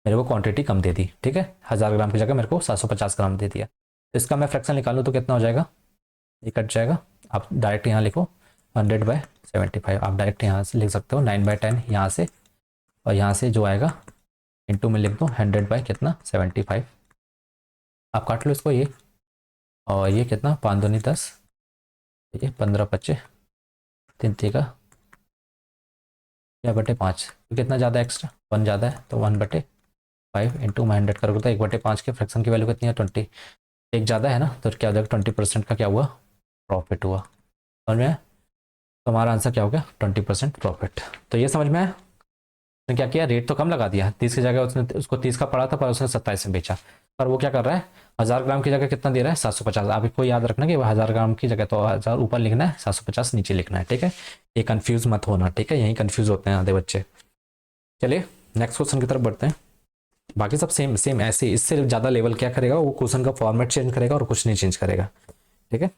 मेरे को क्वांटिटी कम दे दी, ठीक है, 1000 ग्राम की जगह मेरे को 750 ग्राम दे दिया, तो इसका मैं फ्रैक्शन निकालूँ तो कितना हो जाएगा, ये कट जाएगा, आप डायरेक्ट यहाँ लिखो 100/75, आप डायरेक्ट यहाँ से लिख सकते हो 9/10 यहाँ से, और यहाँ से जो आएगा इंटू में लिख दो 100 कितना 75, आप काट लो इसको, ये और ये कितना 5 दूनी 10, ये 15/25, 3 का 6/5, तो कितना ज़्यादा एक्स्ट्रा 1 ज़्यादा है, तो 1/5 इंटू में 100 करोगे तो 1/5 के फ्रैक्शन की वैल्यू कितनी है 20, एक ज़्यादा है ना, तो क्या हो जाएगा 20% का क्या हुआ, प्रॉफिट हुआ, समझ में आया, तो हमारा आंसर क्या हो गया 20% प्रॉफिट। तो ये समझ में आया, उसने क्या किया, रेट तो कम लगा दिया, 30 की जगह उसने, उसको 30 का पड़ा था, पर उसने 27 में बेचा, पर वो क्या कर रहा है 1000 ग्राम की जगह कितना दे रहा है 750, आपको याद रखना कि 1000 ग्राम की जगह तो 1000 ऊपर लिखना है, 750 नीचे लिखना है, ठीक है, ये कंफ्यूज मत होना, ठीक है, यही कंफ्यूज होते हैं आधे बच्चे। चलिए नेक्स्ट क्वेश्चन की तरफ बढ़ते हैं। बाकी सब सेम सेम ऐसे, इससे ज़्यादा लेवल क्या करेगा, वो क्वेश्चन का फॉर्मेट चेंज करेगा और कुछ नहीं चेंज करेगा। ठीक है,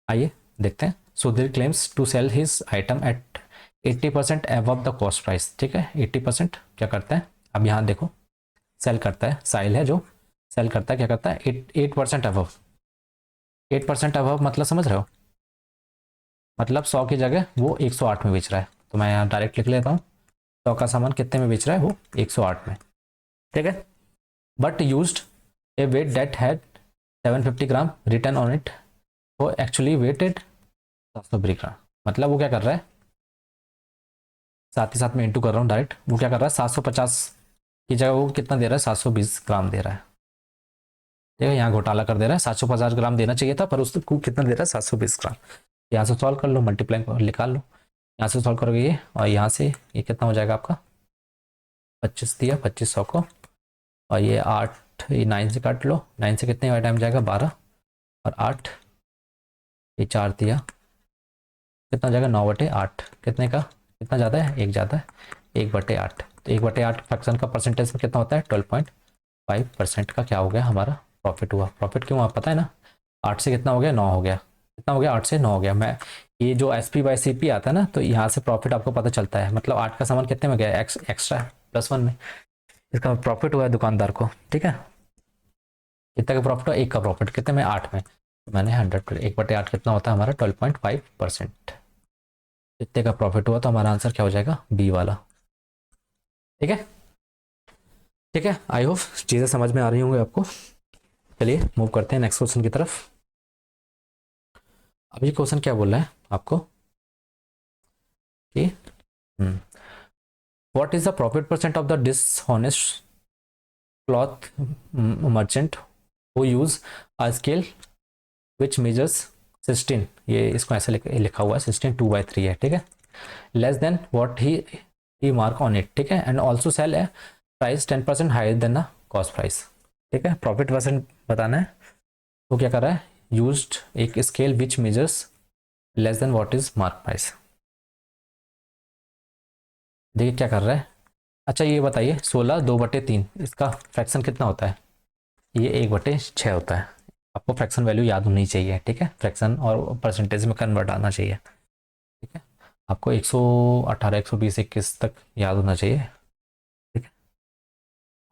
आइए देखते हैं। Sudhir claims to sell his item at 80% above the cost price. ठीक है, 80% क्या करता है, अब यहाँ देखो, सेल करता है, साइल है जो सेल करता है, क्या करता है, 8% अबव। 8% अबव मतलब समझ रहे हो, मतलब 100 की जगह वो 108 में बेच रहा है। तो मैं यहाँ डायरेक्ट लिख लेता हूँ, 100 का सामान कितने में बेच रहा है, वो 108 में। ठीक है, but used a weight that had 750 gram return on it, वो एक्चुअली वेटेड 750 ग्राम। मतलब वो क्या कर रहा है, साथ ही साथ में इंटू कर रहा हूँ डायरेक्ट, वो क्या कर रहा है, 750 की जगह वो कितना दे रहा है, 720 ग्राम दे रहा है। ठीक है, यहाँ घोटाला कर दे रहा है, 750 ग्राम देना चाहिए था पर उसको कितना दे रहा है, 720 ग्राम। यहाँ से सॉल्व कर लो, मल्टीप्लाई निकाल लो, यहाँ से सॉल्व करोगे ये, और यहाँ से ये कितना हो जाएगा आपका, 25 दिया, 2500 को, और ये 8, ये 9 से काट लो, 9 से कितने टाइम जाएगा, 12, और 8, ये 4 दिया, कितना हो जाएगा, 9/8। कितने का, कितना ज़्यादा है, 1 ज़्यादा है, 1/8। तो 1/8 फ्रैक्शन का परसेंटेज में कितना होता है, 12.5% का क्या हो गया हमारा, प्रॉफिट हुआ। प्रॉफिट क्यों हुआ पता है ना, 8 से कितना हो गया, 9 हो गया, कितना हो गया, 8 से 9 हो गया। मैं ये जो SP/CP आता है ना, तो यहाँ से प्रॉफिट आपको पता चलता है, मतलब 8 का सामान कितने में गया, एक्स्ट्रा +1 में, इसका प्रॉफिट हुआ है दुकानदार को। ठीक है, कितना का प्रॉफिट हुआ, 1 का प्रॉफिट, कितने में, 8 में। मैंने 100 1/8 कितना होता है हमारा, 12.5%। इतने का प्रॉफिट हुआ, तो हमारा आंसर क्या हो जाएगा, बी वाला। ठीक है, ठीक है, आई होप चीज़ें समझ में आ रही होंगी आपको। चलिए मूव करते हैं नेक्स्ट क्वेश्चन की तरफ। अब ये क्वेश्चन क्या बोल रहा है आपको कि what is the profit percent of the dishonest cloth merchant who use a scale which measures 16, ये इसको ऐसे लिखा हुआ है, 16 2/3 है। ठीक है, less than what he mark on it. ठीक है, and also sell a price 10% higher than the cost price. ठीक है, प्रॉफिट परसेंट बताना है, वो क्या कर रहा है, यूज्ड एक scale which measures less than what is mark price. देखिए क्या कर रहा है, अच्छा ये बताइए, 16 2/3 इसका फ्रैक्शन कितना होता है, ये 1/6 होता है। आपको फ्रैक्शन वैल्यू याद होनी चाहिए। ठीक है, फ्रैक्शन और परसेंटेज में कन्वर्ट आना चाहिए। ठीक है, आपको 118 120 21 तक याद होना चाहिए। ठीक है,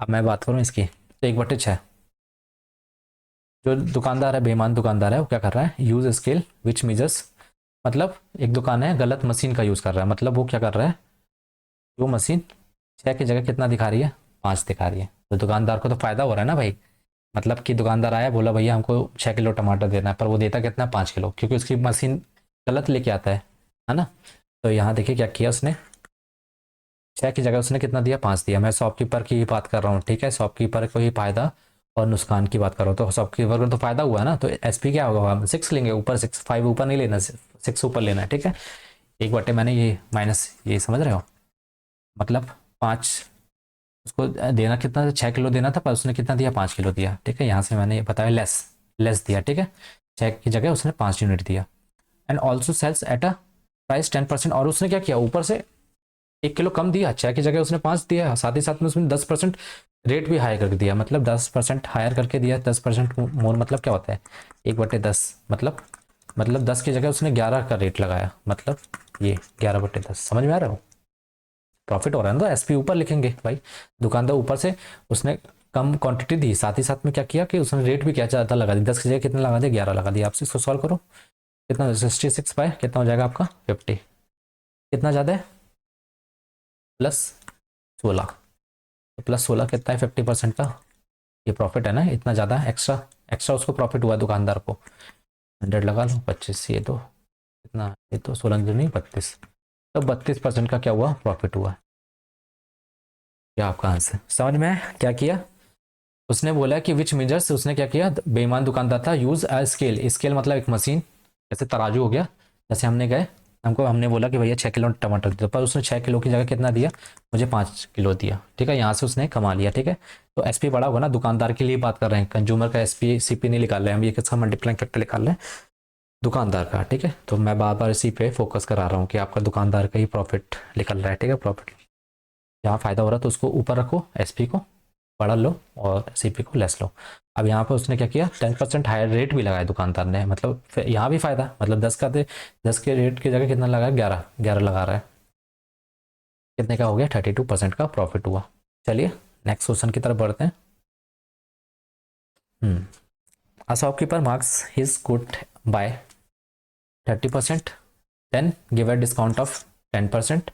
अब मैं बात करूँ इसकी, तो 1/6, जो दुकानदार है, बेईमान दुकानदार है, वो क्या कर रहा है, यूज स्केल विच मेजर्स, मतलब एक दुकान है गलत मशीन का यूज़ कर रहा है, मतलब वो क्या कर रहा है, जो मशीन 6 की जगह कितना दिखा रही है, 5 दिखा रही है। तो दुकानदार को तो फायदा हो रहा है ना भाई, मतलब कि दुकानदार आया, बोला भैया हमको 6 किलो टमाटर देना है, पर वो देता कितना, 5 किलो, क्योंकि उसकी मशीन गलत लेके आता है ना। तो यहाँ देखिए क्या किया उसने, 6 की जगह उसने कितना दिया, 5 दिया। मैं शॉपकीपर की बात कर रहा हूँ। ठीक है, शॉपकीपर को ही फायदा और नुकसान की बात कर रहा हूँ, तो शॉपकीपर को तो फायदा हुआ ना, तो SP क्या होगा, हम 6 लेंगे, ऊपर 6, 5 ऊपर नहीं लेना, 6 ऊपर लेना है। ठीक है, 1/, मैंने ये माइनस, ये समझ रहे हो, मतलब 5 उसको देना कितना था, 6 किलो देना था, पर उसने कितना दिया, 5 किलो दिया। ठीक है, यहाँ से मैंने बताया लेस, लेस दिया। ठीक है, 6 की जगह उसने 5 यूनिट दिया। And also sells at a price 10%, और उसने क्या किया, ऊपर से 1 किलो कम दिया, 6 की जगह उसने 5 दिया, साथ ही साथ में उसने 10% रेट भी हाई करके दिया, मतलब 10% हायर करके दिया, 10% मोर, मतलब क्या होता है, 1/10, मतलब 10 की जगह उसने 11 का रेट लगाया, मतलब ये 11/10, समझ में आ रहा हो, प्रॉफिट हो रहा है ना, तो SP ऊपर लिखेंगे भाई। दुकानदार ऊपर से उसने कम क्वांटिटी दी, साथ ही साथ में क्या किया कि उसने रेट भी क्या ज़्यादा लगा दी, 10 की जगह कितना लगा दिया, 11 लगा दिया। आप इसको सॉल्व करो, कितना 66 बाय कितना हो जाएगा आपका 50, कितना ज़्यादा है, +16, तो +16 कितना है, 50% का ये प्रॉफिट है ना, इतना ज़्यादा एक्स्ट्रा, एक्स्ट्रा उसको प्रॉफिट हुआ दुकानदार को। 100 लगा लो, 25, ये तो कितना, ये तो 16 नहीं 32, तो 32% का क्या हुआ, प्रॉफिट हुआ। क्या आपका आंसर समझ में है, क्या किया उसने, बोला कि विच मेजर्स, उसने क्या किया, बेईमान दुकानदार था, यूज अ स्केल, स्केल मतलब एक मशीन, जैसे तराजू हो गया, जैसे हमने गए, हमने बोला कि भैया 6 किलो टमाटर दो, पर उसने 6 किलो की जगह कितना दिया, मुझे 5 किलो दिया। ठीक है, यहाँ से उसने कमा लिया। ठीक है, तो SP बड़ा होगा ना, दुकानदार के लिए बात कर रहे हैं, कंज्यूमर का SP CP नहीं निकाल रहे हैं हम, ये किसका मल्टीप्लाइंग फैक्टर निकाल रहे हैं, दुकानदार का। ठीक है, तो मैं बार बार इसी पे फोकस करा रहा हूँ कि आपका दुकानदार का ही प्रॉफिट निकल रहा है। ठीक है, प्रॉफिट जहाँ फ़ायदा हो रहा है तो उसको ऊपर रखो, एसपी को बड़ा लो और सीपी को लेस लो। अब यहाँ पर उसने क्या किया, 10% हायर रेट भी लगाया दुकानदार ने, मतलब यहाँ भी फ़ायदा, मतलब 10 का दे, 10 के रेट की जगह कितना लगाया, 11 लगा रहा है। कितने का हो गया, 32% का प्रॉफिट हुआ। चलिए नेक्स्ट क्वेश्चन की तरफ बढ़ते हैं। A shopkeeper marks his good by 30%, then give a discount of 10%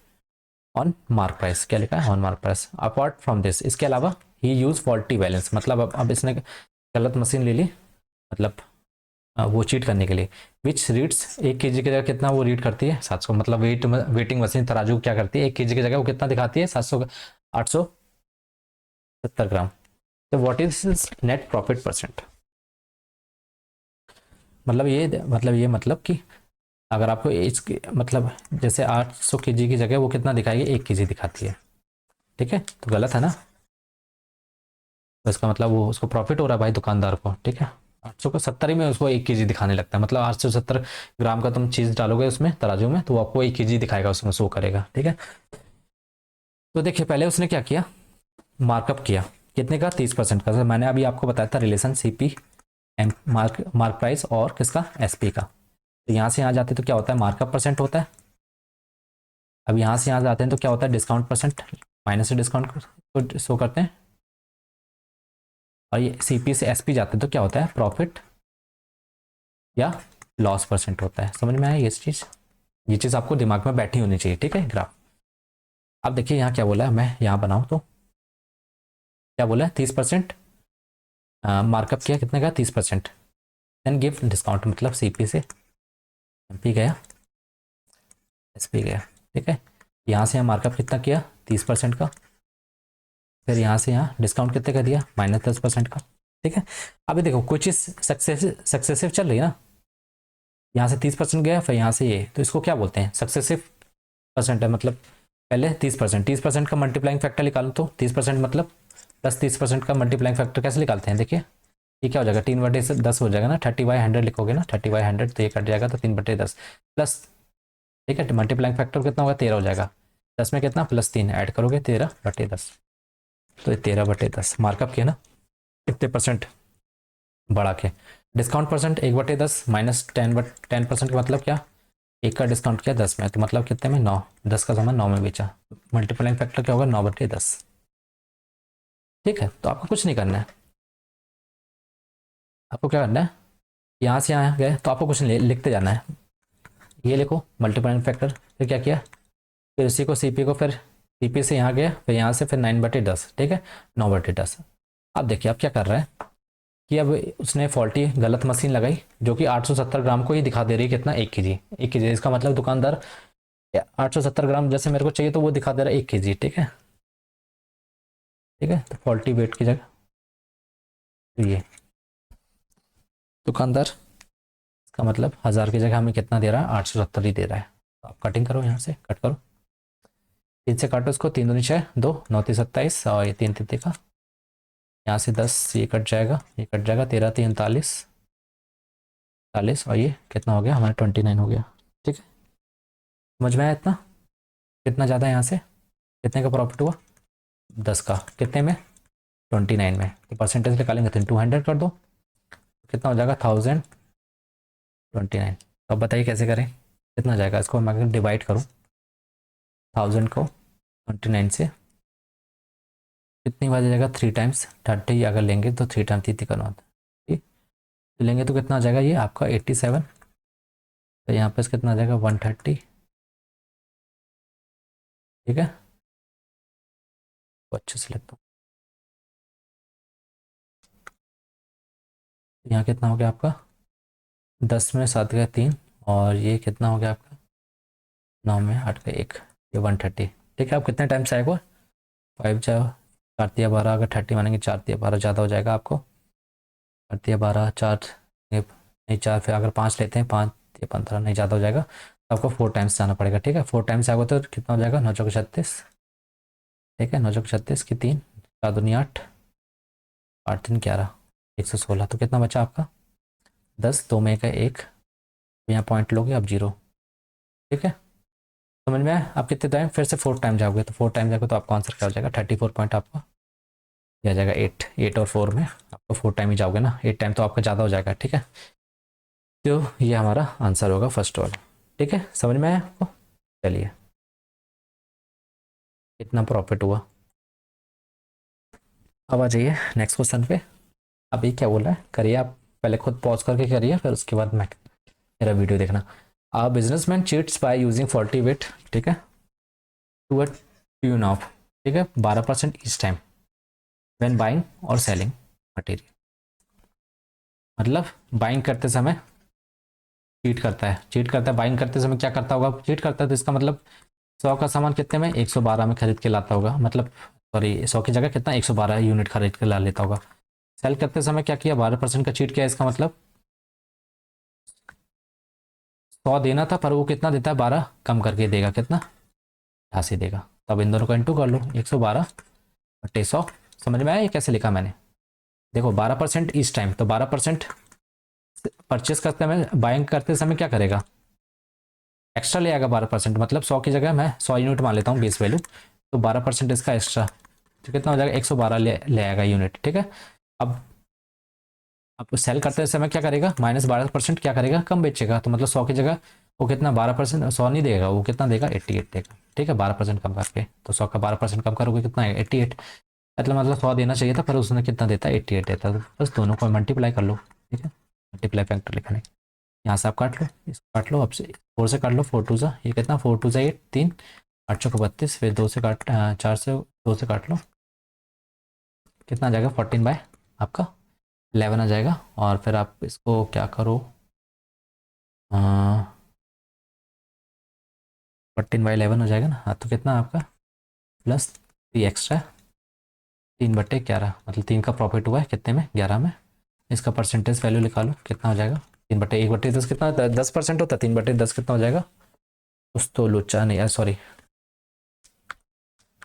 on mark price. क्या लिखा है, on mark price. Apart from this, इसके अलावा ही यूज फॉल्टी बैलेंस, मतलब अब इसने गलत मशीन ले ली, मतलब वो चीट करने के लिए। विच रीड्स 1 kg की जगह कितना वो रीड करती है, 700, मतलब वेटिंग मशीन तराजू क्या करती है, 1 kg की जगह वो कितना दिखाती है, 700, 870 ग्राम। तो what is net profit percent, मतलब कि अगर आपको इसके मतलब जैसे 800 kg की जगह वो कितना दिखाएगी, 1 kg दिखाती है, ठीक है, तो गलत है ना। तो इसका मतलब वो उसको प्रॉफिट हो रहा है भाई दुकानदार को, ठीक है। 870 ही में उसको 1 kg दिखाने लगता है, मतलब 870 ग्राम का तुम चीज़ डालोगे उसमें तराजू में तो वो आपको 1 kg दिखाएगा, उसमें शो करेगा, ठीक है। तो देखिए पहले उसने क्या किया, मार्कअप किया, कितने का, 30% का। तो मैंने अभी आपको बताया था relation CP M mark mark price और किसका, एसपी का। तो यहाँ से यहाँ जाते तो क्या होता है, मार्कअप परसेंट होता है। अब यहाँ से यहाँ जाते हैं तो क्या होता है, डिस्काउंट परसेंट, माइनस से डिस्काउंट को शो करते हैं। और ये सीपी से एसपी जाते हैं तो क्या होता है, प्रॉफिट या लॉस परसेंट होता है। समझ में आया ये चीज़ आपको दिमाग में बैठी होनी चाहिए, ठीक है। ग्राफ अब देखिए यहाँ क्या बोला है, मैं यहाँ बनाऊँ तो क्या बोला है, 30% मार्कअप किया, कितने का, 30%, देन गिव डिस्काउंट, मतलब सीपी से एमपी गया, एसपी गया, ठीक है। यहाँ से यहाँ मार्कअप कितना किया, 30% का, फिर यहाँ से यहाँ डिस्काउंट कितने का दिया, -10% का, ठीक है। अभी देखो कोई चीज़ सक्सेसिव चल रही है ना, यहाँ से 30% गया, फिर यहाँ से ये, तो इसको क्या बोलते हैं, सक्सेसिव परसेंट है। मतलब पहले 30% का मल्टीप्लाइंग फैक्टर निकालो, तो 30% मतलब प्लस 30% का मल्टीप्लाइंग फैक्टर कैसे निकालते हैं, देखिए ये क्या हो जाएगा, 3/10 हो जाएगा ना, 30/100 लिखोगे ना, 30/100 तो ये कट जाएगा, तो 3/10 प्लस, ठीक है, मल्टीप्लाइंग फैक्टर कितना होगा, 13 हो जाएगा, 10 में कितना, +3 ऐड करोगे, 13/10, तो ये 13/10 मार्कअप किया ना, कितने परसेंट बढ़ा के। डिस्काउंट परसेंट 1/10 -10% का मतलब क्या, एक का डिस्काउंट किया 10 में, तो मतलब कितने में, 9, 10 का सामान 9 में बेचा, मल्टीप्लाइंग फैक्टर क्या होगा, 9/10, ठीक है। तो आपको कुछ नहीं करना है, आपको क्या करना है, यहाँ से यहाँ गए तो आपको कुछ नहीं लिखते जाना है, ये लिखो मल्टीप्लाइंग फैक्टर, फिर क्या किया, फिर इसी को सीपी को, फिर सीपी से यहाँ गया, फिर यहाँ से फिर 9/10, ठीक है, 9/10। अब देखिए अब क्या कर रहा है कि अब उसने फॉल्टी गलत मशीन लगाई, जो कि 870 ग्राम को ही दिखा दे रही है, कितना, 1 kg, 1 kg, इसका मतलब दुकानदार 870 ग्राम जैसे मेरे को चाहिए तो वो दिखा दे रहा है 1 kg, ठीक है, ठीक है। तो फॉल्टी वेट की जगह तो ये दुकानदार, इसका मतलब 1000 की जगह हमें कितना दे रहा है, 870 ही दे रहा है। तो आप कटिंग करो, यहाँ से कट करो, 3 से काटो इसको, 3 दूनी 6, 2 9 3 27, और ये 3 3 का, यहाँ से 10, ये कट जाएगा, ये कट जाएगा, 13 3 39, 40, और ये कितना हो गया हमारा, 29 हो गया, ठीक है। समझ में आया इतना, कितना ज़्यादा यहाँ से, कितने का प्रॉफिट हुआ, 10 का, कितने में, 29 में। तो परसेंटेज निकालेंगे तो 200 कर दो, कितना हो जाएगा, 1029। तो अब बताइए कैसे करें, कितना जाएगा, इसको मैं अगर डिवाइड करूँ 1000 को 29 से, कितनी बार जाएगा, 3 टाइम्स 30, अगर लेंगे तो 3 टाइम्स 30 करना होता है, ठीक, तो लेंगे तो कितना आ जाएगा, ये आपका 87, तो यहाँ पे कितना आ जाएगा, 130, ठीक है। तो अच्छे से लिखता हूँ, यहाँ कितना हो गया आपका, 10 में 7 गया 3, और ये कितना हो गया आपका, 9 में 8 का 1, ये 130, ठीक है। आप कितने टाइम्स आएगा, 5 जा 4 × 12, अगर 30 मानेंगे 4 × 12 ज़्यादा हो जाएगा आपको, 4 × 12 4, नहीं 4, फिर अगर 5 लेते हैं, 5 × 15 नहीं, ज़्यादा हो जाएगा, तो आपको 4 टाइम्स जाना पड़ेगा, ठीक है। 4 टाइम्स आएगा तो कितना हो जाएगा, 9×36, ठीक है, 9×36 की 3, 4 दूनी 8, 8×3 = 11, 116, तो कितना बचा आपका, 10, 2 में का 1, यहाँ पॉइंट लोगे अब 0, ठीक है। समझ में आया? आप कितने टाइम फिर से 4 टाइम जाओगे तो 4 टाइम जाओगे तो आपका आंसर क्या हो जाएगा? 34 पॉइंट आपका आ जाएगा। 8 और 4 में आपको 4 टाइम ही जाओगे ना, 8 टाइम तो आपका ज़्यादा हो जाएगा। ठीक है, तो ये हमारा आंसर होगा फर्स्ट वाला। ठीक है, समझ में आया आपको? चलिए, कितना प्रॉफिट हुआ। अब आ जाइए नेक्स्ट क्वेश्चन पे। अभी क्या बोल रहा है, करिए आप पहले खुद पॉज करके करिए, फिर उसके बाद मैं मेरा वीडियो देखना। A businessman cheats by using 40 weight, ठीक है, टू अ ट्यून ऑफ, ठीक है, 12% ईच टाइम व्हेन बाइंग और सेलिंग मटेरियल। मतलब बाइंग करते समय चीट करता है, चीट करता है बाइंग करते समय क्या करता होगा, चीट करता है। तो इसका मतलब 100 का सामान कितने में, 112 में खरीद के लाता होगा। मतलब सॉरी, 100 की जगह कितना, 112 यूनिट खरीद के ला लेता होगा। सेल करते समय क्या किया, 12% का चीट किया। इसका मतलब 100 देना था पर वो कितना देता है, 12 कम करके देगा, कितना, 88 देगा। तब इन दोनों को इंटू कर लो, 112 बटे 100। समझ में आया ये कैसे लिखा मैंने? देखो 12% इस टाइम, तो 12% परचेस करते समय, बाइंग करते समय क्या करेगा, एक्स्ट्रा ले आएगा 12%। मतलब 100 की जगह मैं 100 यूनिट मान लेता हूँ बेस वैल्यू, तो 12% इसका एक्स्ट्रा, तो कितना हो जाएगा, 112 ले आएगा यूनिट। ठीक है, अब अब सेल करते समय क्या करेगा, -12% क्या करेगा, कम बेचेगा। तो मतलब 100 की जगह वो कितना, 12%, 100 नहीं देगा, वो कितना देगा, 88 देगा। ठीक है, 12% कम करके, तो 100 का 12% कम करोगे कितना है, 88। मतलब 100 देना चाहिए था पर उसने कितना देता है, 88 देता है। तो बस दोनों को मल्टीप्लाई कर लो। ठीक है, मल्टीप्लाई फैक्टर लिखा है, यहाँ से आप काट लो, इसको काट लो, अब से 4 से काट लो, 4 टू सा, ये कितना, 4 टू सा 8, 3, 8 चौको 32, फिर 2 से काट, 4 से 2 से काट लो, कितना आ जाएगा, 14 बाय आपका 11 आ जाएगा। और फिर आप इसको क्या करो, 14/11 हो जाएगा ना। हाँ, तो कितना आपका प्लस 3 एक्स्ट्रा, 3/11, मतलब 3 का प्रॉफिट हुआ है कितने में, 11 में। इसका परसेंटेज वैल्यू निकालो, कितना हो जाएगा, 3/1/10 कितना, 10% होता है, 3/10 कितना हो जाएगा। उस तो लोचा नहीं यार, सॉरी,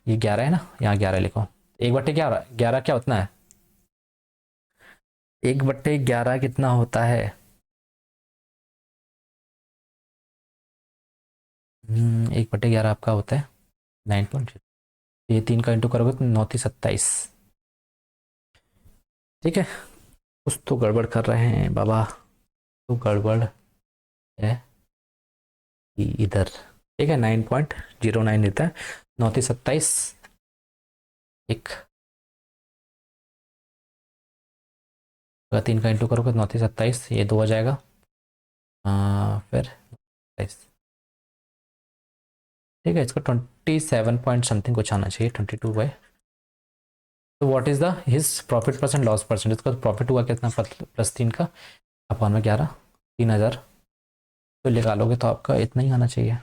ये 11 है ना, यहाँ 11 लिखो। 1/11, 11 क्या होता है, 1/11 कितना होता है, 1/11 आपका होता है 9.0। ये 3 का इंटू करोगे तो 9×27। ठीक है, कुछ तो गड़बड़ कर रहे हैं बाबा, तो गड़बड़ है इधर। ठीक है, 9.09 देता है, 9×27, एक 3 का इंटू करोगे तो 9×27, ये 2 आ जाएगा। फिर 27। ठीक है, इसको 27 पॉइंट समथिंग कुछ आना चाहिए, 22 बाय। तो what is the his profit percent, loss percent, इसका प्रॉफिट हुआ कितना, +3 का अपॉन में 11, 3000। तो निकालोगे तो आपका इतना ही आना चाहिए।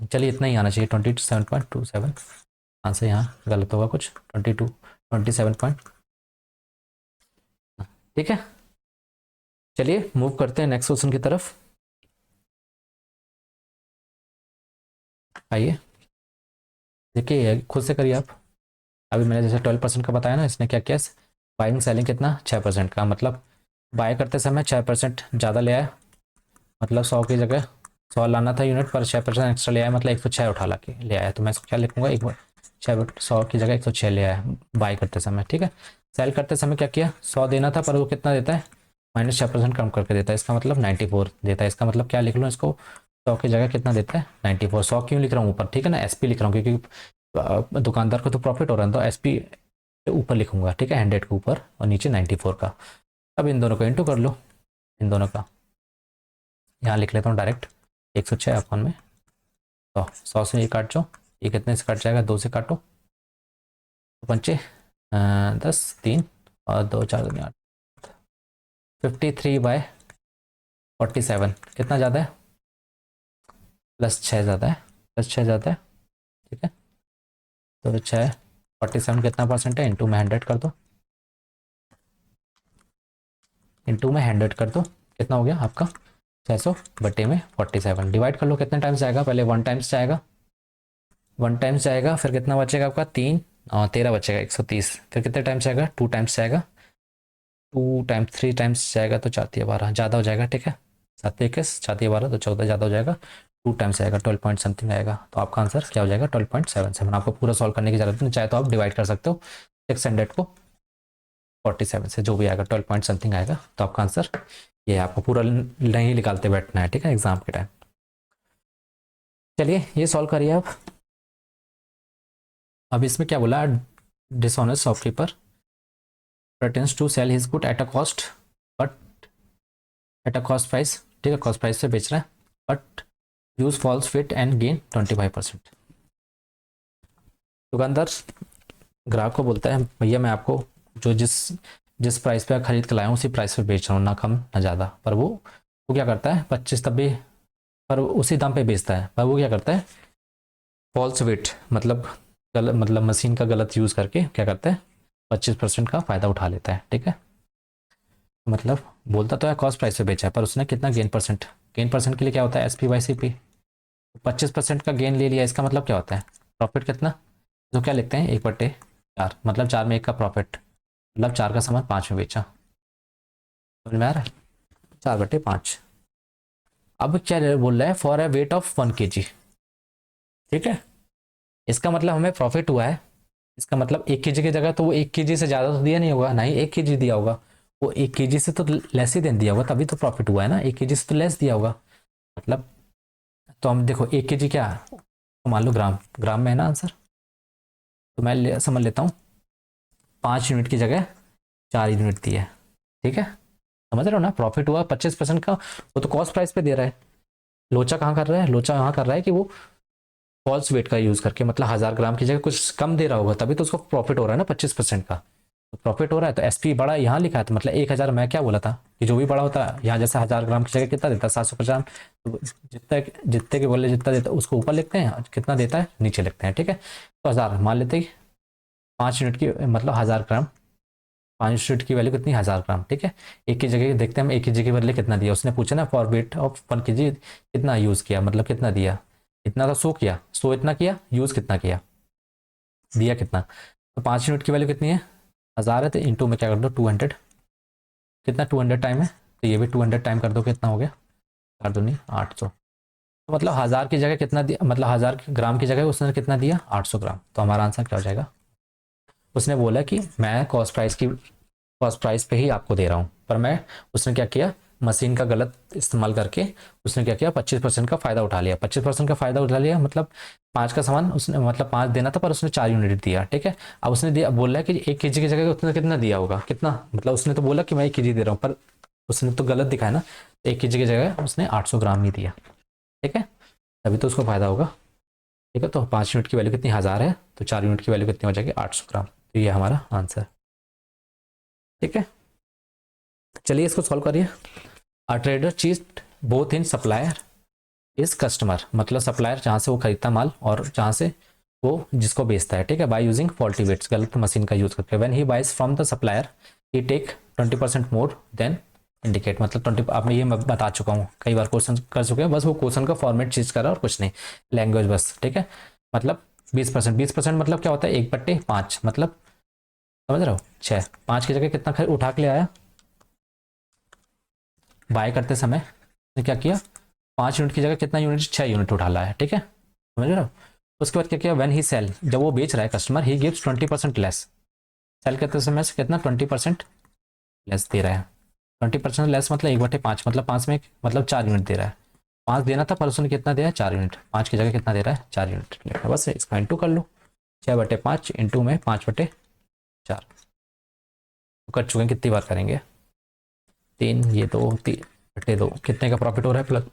चलिए, इतना ही आना चाहिए, 27.27। आंसर यहाँ गलत होगा कुछ, 27 पॉइंट। ठीक है, चलिए मूव करते हैं नेक्स्ट क्वेश्चन की तरफ। आइए, देखिए खुद से करिए आप। अभी मैंने जैसे 12% का बताया ना, इसने क्या किया, बाइंग सेलिंग कितना, 6% का। मतलब बाय करते समय 6% ज़्यादा ले आया, मतलब 100 की जगह 100 लाना था यूनिट, पर 6% एक्स्ट्रा ले आया, मतलब 106 उठा ला के ले आया। तो मैं इसको क्या लिखूंगा, एक बार 100 की जगह 106 ले आया बाय करते समय। ठीक है, सेल करते समय क्या किया, 100 देना था पर वो कितना देता है, -6% कम करके देता है। इसका मतलब 94 देता है। इसका मतलब क्या लिख लो इसको, 100 की जगह कितना देता है, 94। 100 क्यों लिख रहा हूँ ऊपर, ठीक है ना, SP लिख रहा हूँ क्योंकि दुकानदार को तो प्रॉफिट हो रहा है, तो SP ऊपर लिखूंगा। ठीक है, 100 के ऊपर और नीचे 94 का। अब इन दोनों को इंटू कर लो, इन दोनों का यहाँ लिख लेता हूँ डायरेक्ट, 106 अपॉन में 100। 100 से ये काट जाओ, ये कितने से कट जाएगा, 2 से काटो, तो 5×10, 3 और 2 4 दूनी 8, 53/47। कितना ज़्यादा है, +6 ज़्यादा है, +6 ज़्यादा है। ठीक है, तो 6, 47 कितना परसेंट है, इंटू में 100 कर दो, इंटू में 100 कर दो, कितना हो गया आपका, 600 बटे में 47। डिवाइड कर लो, कितने टाइम्स जाएगा, पहले 1 टाइम्स जाएगा, 1 टाइम्स जाएगा, फिर कितना बचेगा आपका, 3 और 13 बचेगा, 130। फिर कितने टाइम्स जाएगा, 2 टाइम्स जाएगा, 2 टाइम्स 3 टाइम्स जाएगा, तो 4×12 ज़्यादा हो जाएगा। ठीक है, 7×1 = 4×12, तो 14 ज़्यादा हो जाएगा। 2 टाइम्स आएगा, 12 पॉइंट समथिंग आएगा, तो आपका आंसर क्या हो जाएगा 12.77। आपको पूरा सॉल्व करने की जरूरत नहीं, चाहे तो आप डिवाइड कर सकते हो 600 को 47 से, जो भी आएगा 12 पॉइंट समथिंग आएगा, तो आपका आंसर ये आपको पूरा नहीं निकालते बैठना है, ठीक है, एग्जाम के टाइम। चलिए ये सॉल्व करिए आप। अब इसमें क्या बोला, dishonest shopkeeper pretends to sell his good at a cost but at a cost price, ठीक है, कॉस्ट प्राइस से बेच रहा है, but use false fit and gain 25%। दुकानदार ग्राहक को बोलता है भैया मैं आपको जो जिस जिस प्राइस पे खरीद के लाया हूँ उसी प्राइस पे बेच रहा हूँ, ना कम ना ज़्यादा। पर वो क्या करता है 25 तब भी, पर उसी दाम पे बेचता है, पर वो क्या करता है फॉल्स वेट मतलब मतलब मशीन का गलत यूज़ करके क्या करता है 25% का फ़ायदा उठा लेता है, ठीक है। मतलब बोलता तो है कॉस्ट प्राइस पे बेचा है, पर उसने कितना गेन परसेंट के लिए क्या होता है SP/CP, 25% का गेन ले लिया, इसका मतलब क्या होता है प्रॉफिट कितना, तो क्या लिखते हैं 1/4, मतलब 4 में 1 का प्रॉफिट, मतलब 4 का सामान 5 में बेचा, समझ में आ रहा है, 4/5। अब क्या बोल रहा है for a weight of 1 kg, ठीक है, इसका मतलब हमें प्रॉफिट हुआ है, इसका मतलब 1 kg की जगह तो वो 1 kg से ज़्यादा तो दिया नहीं होगा, ना ही 1 kg दिया होगा, वो 1 kg से तो लेस ही दिया होगा, तभी तो प्रॉफिट हुआ है ना, 1 kg से तो लेस दिया होगा, मतलब तो हम देखो 1 kg क्या, तो मान लो ग्राम में है ना आंसर, तो मैं समझ लेता हूँ 5 यूनिट की जगह 4 यूनिट दी है, ठीक है, समझ रहे हो ना, प्रॉफिट हुआ 25% का, वो तो कॉस्ट प्राइस पे दे रहा है। लोचा कहाँ कर रहा है, लोचा यहाँ कर रहा है कि वो फॉल्स वेट का यूज़ करके, मतलब 1000 ग्राम की जगह कुछ कम दे रहा होगा, तभी तो उसको प्रॉफिट हो रहा है ना 25% का, तो प्रॉफिट हो रहा है, तो SP बड़ा यहाँ लिखा है, तो मतलब 1000, मैं क्या बोला था कि जो भी बड़ा होता है यहाँ जैसे 1000 ग्राम की जगह कितना देता है 750, तो जितने के बोले जितना देता है उसको ऊपर लिखते हैं, कितना देता है नीचे लिखते हैं, ठीक है। तो 1000 मान लेते हैं 5 यूनिट की, मतलब 1000 ग्राम, 5 यूनिट की वैल्यू कितनी 1000 ग्राम, ठीक है। एक की जगह देखते हैं हम, 1 kg के बदले कितना दिया, उसने पूछा ना फॉर वेट ऑफ 1 kg कितना यूज़ किया, मतलब कितना दिया, इतना तो 100 किया, 100 इतना किया, यूज़ कितना किया, दिया कितना, तो 5 यूनिट की वैल्यू कितनी है 1000 है, तो इंटू में क्या कर दो 200, कितना 200 टाइम है, तो ये भी 200 टाइम कर दो, कितना हो गया, कर दो नहीं 800, तो मतलब 1000 की जगह कितना दिया, मतलब 1000 ग्राम की जगह उसने कितना दिया 800 ग्राम, तो हमारा आंसर क्या हो जाएगा, उसने बोला कि मैं कॉस्ट प्राइस पे ही आपको दे रहा हूँ, पर मैं उसने क्या किया मशीन का गलत इस्तेमाल करके उसने क्या किया 25% का फ़ायदा उठा लिया, 25% का फ़ायदा उठा लिया, मतलब 5 का सामान उसने मतलब 5 देना था, पर उसने 4 यूनिट दिया, ठीक है। अब उसने दिया, बोल रहा है कि 1 kg की जगह उसने कितना दिया होगा, कितना, मतलब उसने तो बोला कि मैं 1 kg दे रहा हूँ, पर उसने तो गलत दिखाया ना, 1 kg की जगह उसने 800 ग्राम ही दिया, ठीक है, तभी तो उसको फ़ायदा होगा, ठीक है। तो 5 यूनिट की वैल्यू कितनी 1000 है, तो 4 यूनिट की वैल्यू कितनी हो जाएगी 800 ग्राम, तो ये हमारा आंसर, ठीक है। चलिए इसको सॉल्व करिए। A trader cheat both in supplier is customer, मतलब सप्लायर जहाँ से वो खरीदता माल और जहाँ से वो जिसको बेचता है, ठीक है, बाय यूजिंग फॉल्टी वेट्स, गलत मशीन का यूज करके, when he buys from the supplier he take 20% more than indicate, मतलब 20, आपने ये मैं बता चुका हूँ कई बार, क्वेश्चन कर चुके हैं, बस वो क्वेश्चन का फॉर्मेट चेंज करा और कुछ नहीं, लैंग्वेज बस, ठीक है। मतलब 20% मतलब क्या होता है 1/5, मतलब समझ रहे हो 6, 5 की जगह कितना उठा के ले आया, बाय करते समय ने क्या किया 5 यूनिट की जगह कितना यूनिट 6 यूनिट उठा लाया है, ठीक है, समझ रहे हो। उसके बाद क्या किया व्हेन ही सेल, जब वो बेच रहा है customer, he gives 20% less, sell करते समय से कितना 20% लेस दे रहा है, 20% लेस मतलब 1/5, मतलब 5 में मतलब 4 यूनिट दे रहा है, 5 देना था पर उसने कितना दिया 4 यूनिट, 5 की जगह कितना दे रहा है 4 यूनिट, बस इसका इंटू कर लो, 6/5 इंटू में 5/4, तो कर चुके हैं, कितनी बार करेंगे 3, ये 2 कितने का प्रॉफिट हो रहा है प्लस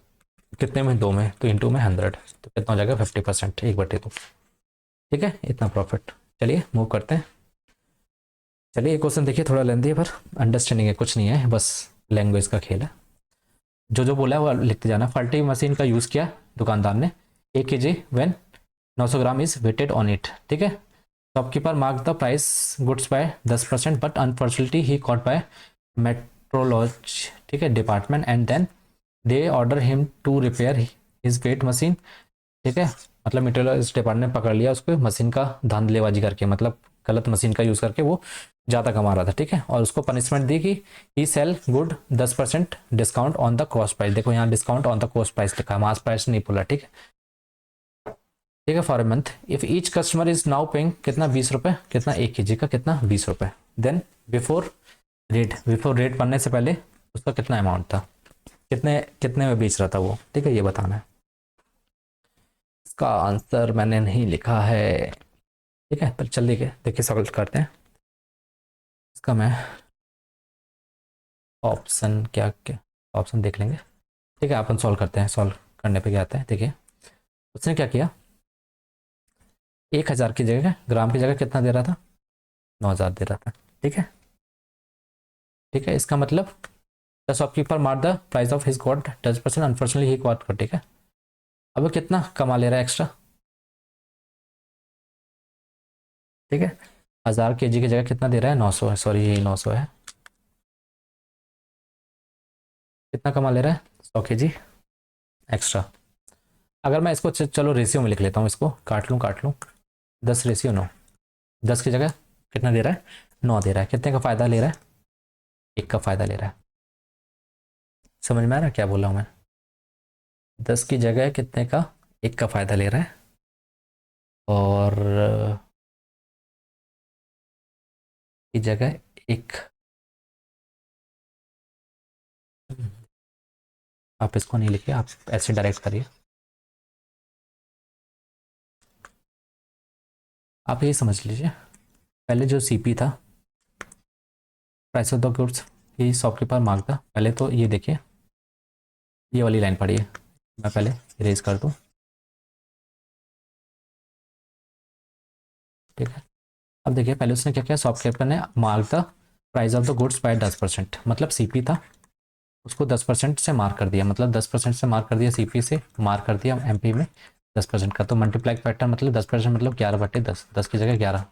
कितने में 2 में, तो इंटू में 100, तो कितना हो जाएगा 50%, 1/2, ठीक है, इतना प्रॉफिट। चलिए मूव करते हैं। चलिए ये क्वेश्चन देखिए, थोड़ा लेंदी है पर अंडरस्टैंडिंग है, कुछ नहीं है, बस लैंग्वेज का खेल है, जो बोला है वो लिखते जाना। फल्टी मशीन का यूज़ किया दुकानदार ने, 1 kg when 900 gram is weighted on it, ठीक है। Shopkeeper mark the price goods by 10%, but unfortunately he caught by metrology, ठीक है, department, and then they order him to repair his weight machine, ठीक है, मतलब मेट्रोलॉजी डिपार्टमेंट ने पकड़ लिया उसको मशीन का धांधलेबाजी करके, मतलब गलत मशीन का यूज़ करके वो ज़्यादा कमा रहा था, ठीक है, और उसको पनिशमेंट दी कि he sell good 10% discount on the cost price. देखो यहाँ discount on the cost price लिखा है, मास प्राइस नहीं बोला, ठीक है, ठीक है, for a month if each customer is now paying कितना 20 रुपये, कितना 1 kg का कितना 20 रुपये, देन बिफोर रेट पढ़ने से पहले उसका कितना अमाउंट था, कितने कितने में बेच रहा था वो, ठीक है, ये बताना है। इसका आंसर मैंने नहीं लिखा है, ठीक है, पर चल देखिए सॉल्व करते हैं इसका। मैं ऑप्शन क्या क्या ऑप्शन देख लेंगे, ठीक है, अपन सॉल्व करते हैं। सॉल्व करने पे क्या आता है, देखिए उसने क्या किया, 1000 की जगह ग्राम की जगह कितना दे रहा था, 9000 दे रहा था, ठीक है, ठीक है, इसका मतलब द शॉपकीपर मार the price of his got 10%, unfortunately he got, ठीक है। अब वो कितना कमा ले रहा है एक्स्ट्रा, ठीक है, 1000 kg की जगह कितना दे रहा है, 900 है, सॉरी यही 900 है, कितना कमा ले रहा है, 100 kg एक्स्ट्रा। अगर मैं इसको चलो रेशियो में लिख लेता हूँ, इसको काट लूँ 10:9, 10 की जगह कितना दे रहा है, 9 दे रहा है, कितने का फ़ायदा ले रहा है, 1 का फ़ायदा ले रहा है। समझ में आ रहा है क्या बोला हूँ मैं, 10 की जगह कितने का, 1 का फ़ायदा ले रहा है, और की जगह 1, आप इसको नहीं लिखिए, आप ऐसे डायरेक्ट करिए। आप ये समझ लीजिए, पहले जो सीपी था, price of the goods he shopkeeper मांगता, पहले तो ये देखिए, ये वाली लाइन पढ़िए, मैं पहले इरेज कर दूँ, ठीक है। अब देखिए पहले उसने क्या किया, शॉपकीपर ने mark the price of the goods by 10%, मतलब सीपी था उसको 10% से मार्क कर दिया, मतलब 10% से मार्क कर दिया, सीपी से मार्क कर दिया एमपी में 10% का, तो मल्टीप्लाई फैक्टर मतलब 10% मतलब 11/10, 10 की जगह 11,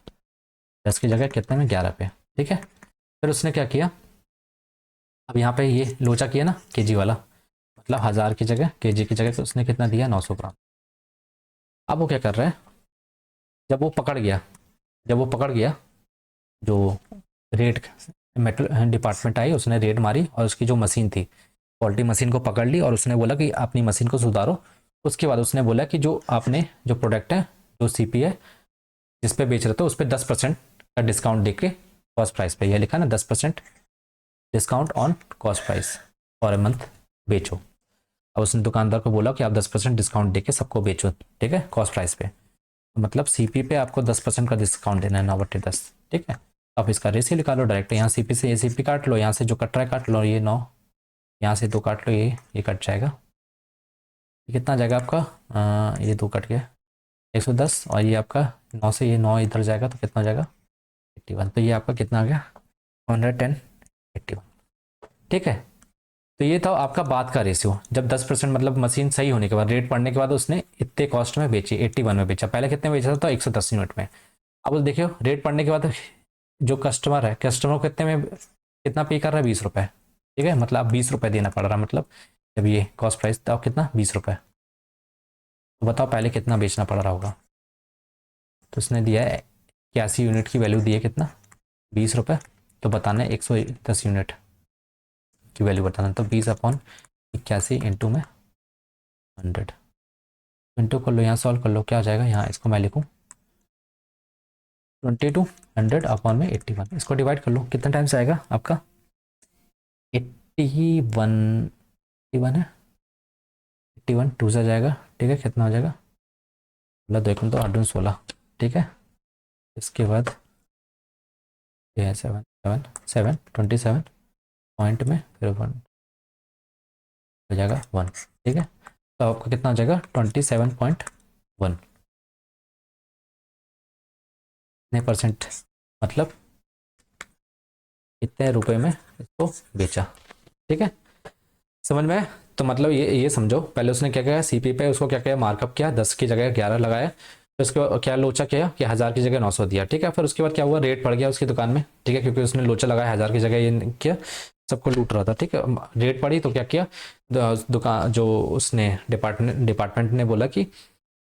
10 की जगह कितने में 11 पे, ठीक है। फिर उसने क्या किया, अब यहाँ पे ये लोचा किया ना केजी वाला, मतलब 1000 की जगह केजी की जगह तो उसने कितना दिया, 900 ग्राम। अब वो क्या कर रहा है, जब वो पकड़ गया जो रेट मेटल डिपार्टमेंट आई, उसने रेड मारी और उसकी जो मशीन थी क्वालिटी मशीन को पकड़ ली और उसने बोला कि अपनी मशीन को सुधारो। उसके बाद उसने बोला कि जो आपने जो प्रोडक्ट है, जो सीपी है जिस पे बेच रहे थे, उस पर 10% का डिस्काउंट दे के कॉस्ट प्राइस पे, यह लिखा ना 10% discount on cost price for a month बेचो। अब उसने दुकानदार को बोला कि आप 10% डिस्काउंट दे के सबको बेचो, ठीक है, कॉस्ट प्राइस पे, मतलब सीपी पे आपको 10% का डिस्काउंट देना है, 9/10, ठीक है। आप इसका रेशियो निकालो डायरेक्ट, यहाँ सीपी से ये सीपी काट लो, यहाँ से जो कट रहा है काट लो, ये 9, यहाँ से 2 काट लो, ये कट जाएगा, ये कितना जाएगा आपका, ये 2 कट गया 110, और ये आपका 9 से ये 9 इधर जाएगा तो कितना जाएगा 81, तो ये आपका कितना आ गया 110 81, ठीक है। तो ये था आपका बाद का रेशियो, जब 10% मतलब मशीन सही होने के बाद, रेट पड़ने के बाद उसने इतने कॉस्ट में बेची, 81 में बेचा, पहले कितने बेचा था, तो 110 यूनिट में। अब देखियो रेट पड़ने के बाद जो कस्टमर है, कस्टमर को कितने में कितना पे कर रहा है, 20 रुपये, ठीक है, मतलब 20 रुपये देना पड़ रहा है, मतलब जब ये कॉस्ट प्राइस था कितना 20 रुपये, तो बताओ पहले कितना बेचना पड़ रहा होगा। तो उसने दिया है 81 यूनिट की वैल्यू दी है कितना 20 रुपये, तो बताना है 110 यूनिट की वैल्यू बताना, तो 20/81 इंटू में 100, इंटू कर लो, यहाँ सॉल्व कर लो, क्या हो जाएगा, यहाँ इसको मैं लिखूँ 22/100/81, इसको डिवाइड कर लो, कितना टाइम्स आएगा आपका 81, 81 है, 81 2 से जाएगा, ठीक है, कितना हो जाएगा, मतलब देखो तो 8 16, ठीक है। इसके बाद ये है 7 7 7 27 पॉइंट में फिर 1 हो जाएगा 1, ठीक है, तो आपका कितना हो जाएगा 27.1, कितने परसेंट, मतलब कितने रुपए में इसको बेचा, ठीक है, समझ में आया? तो मतलब ये समझो, पहले उसने क्या किया, सीपी पे उसको क्या किया, मार्कअप किया, 10 की जगह 11 लगाया, फिर उसको क्या लोचा किया कि 1000 की जगह 900 दिया, ठीक है। फिर उसके बाद क्या हुआ, रेट बढ़ गया उसकी दुकान में, ठीक है, क्योंकि उसने लोचा लगाया 1000 की जगह ये किया, सबको लूट रहा था, ठीक है, रेट बढ़ी तो क्या किया, दुकान जो उसने डिपार्टमेंट ने बोला कि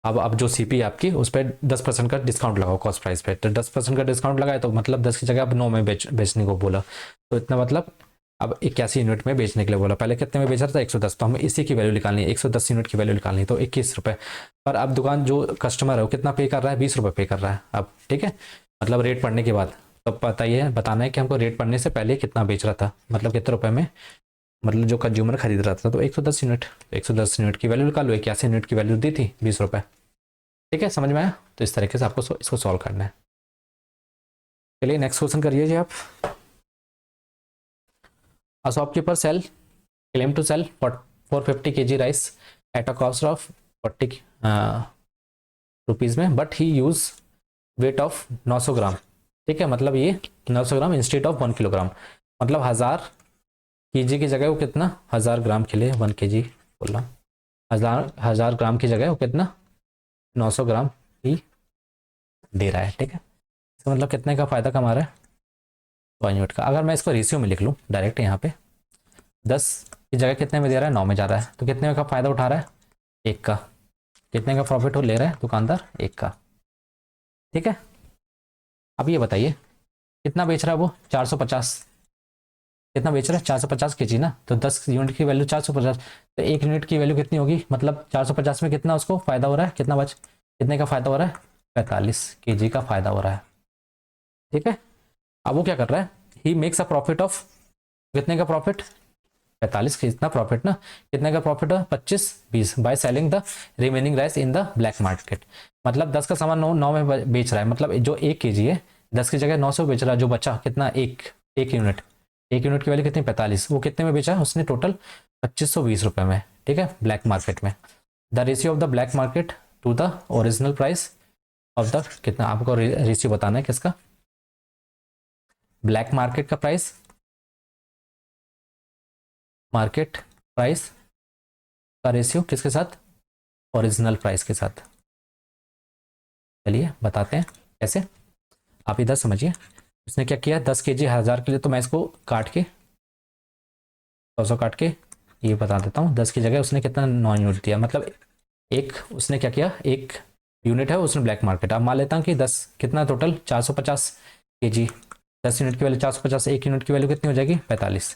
अब जो सीपी आपकी उस पर 10% का डिस्काउंट लगाओ कॉस्ट प्राइस पे, तो 10% का डिस्काउंट लगाए तो मतलब 10 की जगह अब 9 में बेचने को बोला, तो इतना मतलब अब 81 यूनिट में बेचने के लिए बोला। पहले कितने में बेच रहा था 110, तो हमें इसी की वैल्यू निकालनी है, 110 यूनिट की वैल्यू निकालनी है, तो 21 रुपये। पर अब दुकान जो कस्टमर है वो कितना पे कर रहा है, 20 रुपये पे कर रहा है अब, ठीक है, मतलब रेट पढ़ने के बाद। तो बताइए, बताना है कि हमको रेट पढ़ने से पहले कितना बेच रहा था, मतलब कितने रुपए में, मतलब जो कंज्यूमर खरीद रहा था, तो 110 यूनिट, 110 यूनिट की वैल्यू निकालो, 81 यूनिट की वैल्यू दी थी 20 रुपये। ठीक है, समझ में आया? तो इस तरीके से आपको इसको सॉल्व करना है। चलिए नेक्स्ट क्वेश्चन करिए जी आप। A shopkeeper claim to sell for 450 kg rice at a cost of 40 rupees में, but he use weight of 900 ग्राम। ठीक है, मतलब ये 900 ग्राम इंस्टेड ऑफ 1 किलोग्राम, मतलब 1000 kg की जगह वो कितना, 1000 ग्राम के लिए 1 kg बोल रहा हूँ, 1000 ग्राम की जगह वो कितना 900 ग्राम ही दे रहा है। ठीक है, इसका मतलब कितने का फ़ायदा कमा रहा है, 1 यूनिट का। अगर मैं इसको रेशियो में लिख लूँ डायरेक्ट यहाँ पे, 10 की जगह कितने में दे रहा है, 9 में जा रहा है, तो कितने का फ़ायदा उठा रहा है, 1 का। कितने का प्रॉफिट हो ले रहा है दुकानदार, 1 का। ठीक है, अब ये बताइए कितना बेच रहा है वो, 450। कितना बेच रहा है, 450 kg ना, तो 10 यूनिट की वैल्यू 450, तो 1 यूनिट की वैल्यू कितनी होगी, मतलब 450 में कितना उसको फ़ायदा हो रहा है, कितने का फ़ायदा हो रहा है, 45 kg का फ़ायदा हो रहा है। ठीक है, अब वो क्या कर रहा है, he makes a profit of, कितने का प्रॉफिट, 45 का इतना प्रॉफिट ना, कितने का प्रॉफिट है, 25-20 by selling the remaining rice in the black market. मतलब 10 का सामान 9 में बेच रहा है, मतलब जो 1 kg है 10 की जगह 900 बेच रहा है, जो बचा कितना, एक यूनिट, 1 यूनिट की वैल्यू कितनी, 45, वो कितने में बेचा उसने, टोटल 2520 रुपये में। ठीक है, ब्लैक मार्केट में। The ratio of the black market to the original price of the, कितना आपको रेशियो बताना है किसका, ब्लैक मार्केट का प्राइस, मार्केट प्राइस का रेशियो किसके साथ, ओरिजिनल प्राइस के साथ। चलिए बताते हैं कैसे, आप इधर समझिए। उसने क्या किया, 10 kg 1000 के लिए, तो मैं इसको काट के 100 काट के ये बता देता हूँ, 10 की जगह उसने कितना 9 यूनिट दिया, मतलब एक उसने क्या किया, 1 यूनिट है उसने ब्लैक मार्केट। अब मान लेता हूँ कि 10 कितना टोटल 450 kg, 10 यूनिट की वैल्यू 450, 1 यूनिट की वैल्यू कितनी हो जाएगी, 45।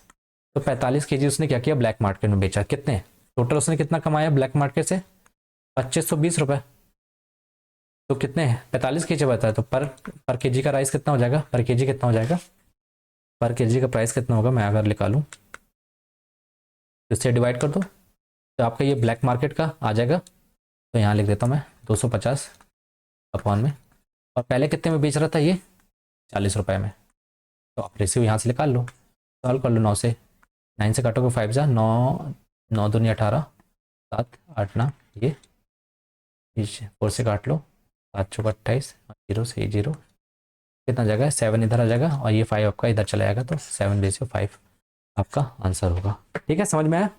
तो 45 kg उसने क्या किया, ब्लैक मार्केट में बेचा, कितने टोटल उसने कितना कमाया ब्लैक मार्केट से, 2520 रुपये। तो कितने हैं, 45 kg बताया, तो पर केजी का राइस कितना हो जाएगा, पर केजी कितना हो जाएगा, पर केजी का प्राइस कितना होगा, मैं अगर निकालूं तो इससे डिवाइड कर दो, तो आपका ये ब्लैक मार्केट का आ जाएगा। तो यहाँ लिख देता हूँ मैं 250 अपॉन में, और पहले कितने में बेच रहा था ये, 40 रुपये में। तो आप रेसियो यहाँ से निकाल लो, सॉल्व कर लो, 9 से 9 से काटोगे 5 जा 9, 9 दूनी 18, 7 8 ना, ये 4 से काट लो, 7 चौका 28, 0 से 0 कितना जाएगा, 7 इधर आ जाएगा, और ये 5 आपका इधर चला जाएगा, तो 7/5 आपका आंसर होगा। ठीक है, समझ में आया?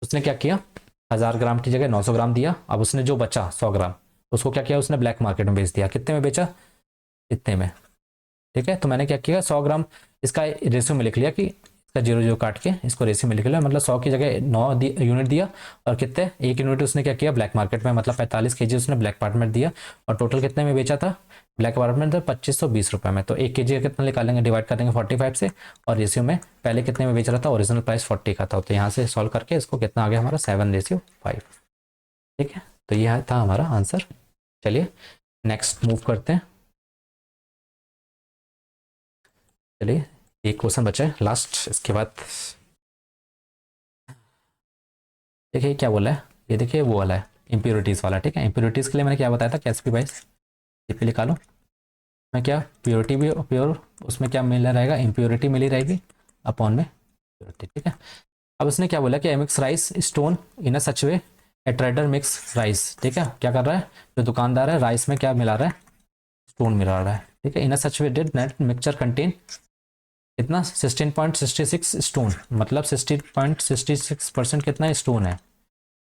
उसने क्या किया, 1000 ग्राम की जगह 900 ग्राम दिया, अब उसने जो बचा 100 ग्राम उसको क्या किया, उसने ब्लैक मार्केट में बेच दिया, कितने में बेचा, इतने में। ठीक है, तो मैंने क्या किया, 100 ग्राम इसका रेशियो में लिख लिया, कि इसका 0 0 काट के इसको रेशियो में लिख लिया, मतलब 100 की जगह 9 यूनिट दिया, और कितने 1 यूनिट उसने क्या किया ब्लैक मार्केट में, मतलब 45 kg उसने ब्लैक मार्केट में दिया, और टोटल कितने में बेचा था ब्लैक मार्केट में, 2520 रुपये में। तो 1 kg का कितना निकालेंगे, डिवाइड कर देंगे 45 से, और रेशियो में पहले कितने में बेच रहा था, ओरिजिनल प्राइस 40 का था, तो यहाँ से सॉल्व करके इसको कितना आ गया हमारा, 7/5। ठीक है, तो यह था हमारा आंसर। चलिए नेक्स्ट मूव करते हैं। चलिए एक क्वेश्चन बचा है लास्ट, इसके बाद देखिए क्या बोला है, ये देखिए वो वाला है इम्प्योरिटीज़ वाला। ठीक है, इम्प्योरिटीज़ के लिए मैंने क्या बताया था, कैसे भी भाई पे निकालो, मैं क्या प्योरिटी भी प्योर, उसमें क्या मिला रहेगा, इम्प्योरिटी मिली रहेगी अपॉन में प्योरिटी। ठीक है, अब उसने क्या बोला कि I mix rice stone in a such way a trader mix rice. ठीक है, क्या कर रहा है जो दुकानदार है, राइस में क्या मिला रहा है, स्टोन मिला रहा है। ठीक है, इन a such way did net mixture contain कितना 16.66 स्टोन, मतलब 16.66% कितना स्टोन है,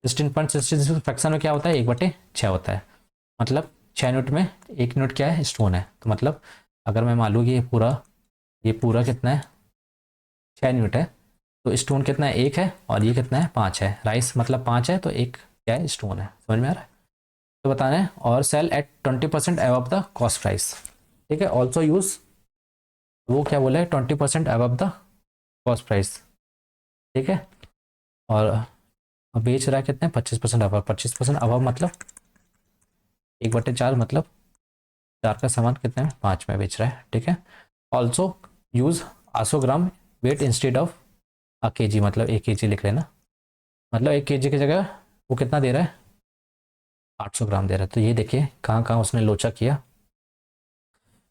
16.66 फ्रैक्शन में क्या होता है, 1/6 होता है, मतलब 6 यूनिट में 1 यूनिट क्या है, स्टोन है। तो मतलब अगर मैं मान लूँ कि ये पूरा कितना है, 6 यूनिट है, तो स्टोन कितना है, 1 है, और ये कितना है, 5 है। राइस मतलब 5 है, तो 1 क्या है, स्टोन है। समझ में आ रहा है? तो बताना है, और sell at 20% above the cost price. ठीक है, ऑल्सो यूज, वो क्या बोला है, 20% अबव द कॉस्ट प्राइस। ठीक है, और अब बेच रहा है कितने, 25% अबव। 25% अबव मतलब 1/4, मतलब 4 का सामान कितने में, 5 में बेच रहा है। ठीक है, also use 800 gram weight instead of a KG, मतलब 1 kg लिख लेना, मतलब 1 kg की जगह वो कितना दे रहा है, 800 ग्राम दे रहा है। तो ये देखिए कहाँ कहाँ उसने लोचा किया।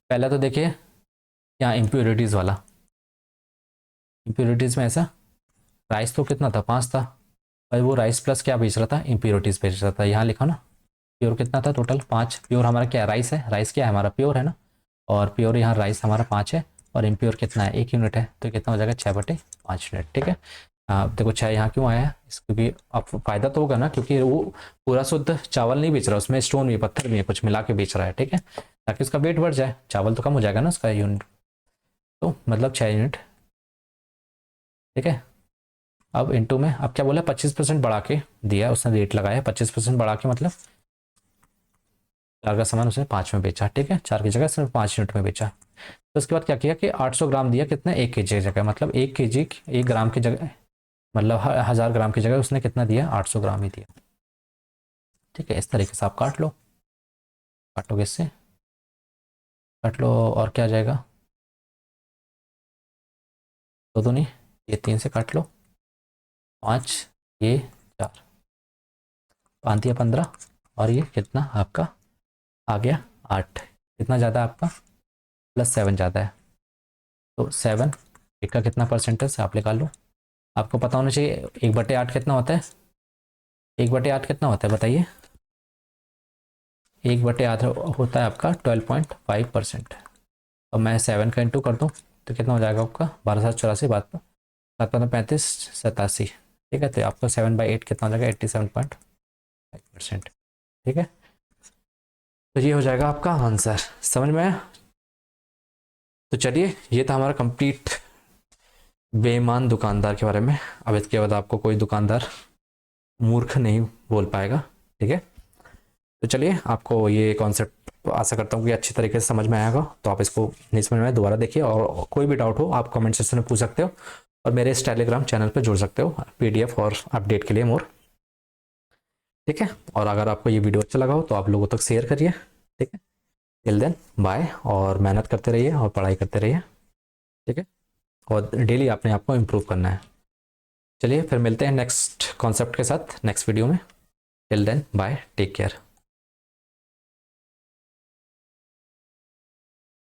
पहला तो देखिए यहाँ इम्प्योरिटीज़ वाला, इम्प्योरिटीज़ में ऐसा राइस तो कितना था, 5 था, भाई वो राइस प्लस क्या बेच रहा था, इम्प्योरिटीज़ बेच रहा था। यहाँ लिखा ना, प्योर कितना था, टोटल 5। प्योर हमारा क्या है, राइस है, राइस क्या है हमारा, प्योर है ना, और प्योर यहाँ राइस हमारा 5 है, और इम्प्योर कितना है, 1 यूनिट है, तो कितना हो जाएगा, 6/5 यूनिट। ठीक है, देखो 6 यहाँ क्यों आया है, क्योंकि अब फायदा तो होगा ना, क्योंकि वो पूरा शुद्ध चावल नहीं बेच रहा, उसमें स्टोन भी, पत्थर भी है, कुछ मिला के बेच रहा है। ठीक है, ताकि उसका वेट बढ़ जाए, चावल तो कम हो जाएगा ना उसका यूनिट, तो मतलब 6 यूनिट। ठीक है, अब इंटू में, अब क्या बोला, 25% बढ़ा के दिया उसने, रेट लगाया 25% बढ़ा के, मतलब 4 का सामान उसने 5 में बेचा। ठीक है, 4 की जगह सिर्फ 5 यूनिट में बेचा। तो उसके बाद क्या किया कि 800 ग्राम दिया, कितना, 1 kg की जगह, मतलब 1 kg 1 ग्राम की जगह, मतलब 1000 ग्राम की जगह उसने कितना दिया, 800 ग्राम ही दिया। ठीक है, इस तरीके से आप काट लो, काटोगे इससे, काट लो, और क्या आ जाएगा, दो दो नहीं, ये 3 से काट लो, 5, ये 4, 5 दिया 15, और ये कितना आपका आ गया 8, कितना ज़्यादा आपका, +7 ज़्यादा है, तो 7 एक का कितना परसेंटेज आप निकाल लो। आपको पता होना चाहिए 1/8 कितना होता है, 1/8 कितना होता है बताइए, 1/8 होता है आपका 12.5%। अब मैं 7 का इंटू कर दूँ तो कितना हो जाएगा आपका, 12/7 = 84, बात 7 × 35 = 87। ठीक है, तो आपका 7/8 कितना हो जाएगा, 87.5%। ठीक है, तो ये हो जाएगा आपका आंसर, समझ में आया। तो चलिए, ये था हमारा कंप्लीट बेईमान दुकानदार के बारे में। अब इसके बाद आपको कोई दुकानदार मूर्ख नहीं बोल पाएगा। ठीक है, तो चलिए, आपको ये कॉन्सेप्ट आशा करता हूँ कि अच्छी तरीके से समझ में आएगा। तो आप इसको नहीं समझ में आए दोबारा देखिए, और कोई भी डाउट हो आप कमेंट सेक्शन में पूछ सकते हो, और मेरे इस टेलीग्राम चैनल पर जुड़ सकते हो PDF और अपडेट के लिए मोर। ठीक है, और अगर आपको ये वीडियो अच्छा लगा हो तो आप लोगों तक शेयर करिए। ठीक है, टिल देन बाय, और मेहनत करते रहिए और पढ़ाई करते रहिए। ठीक है, और डेली अपने आप को इम्प्रूव करना है। चलिए फिर मिलते हैं नेक्स्ट कॉन्सेप्ट के साथ नेक्स्ट वीडियो में। Till then bye, take care.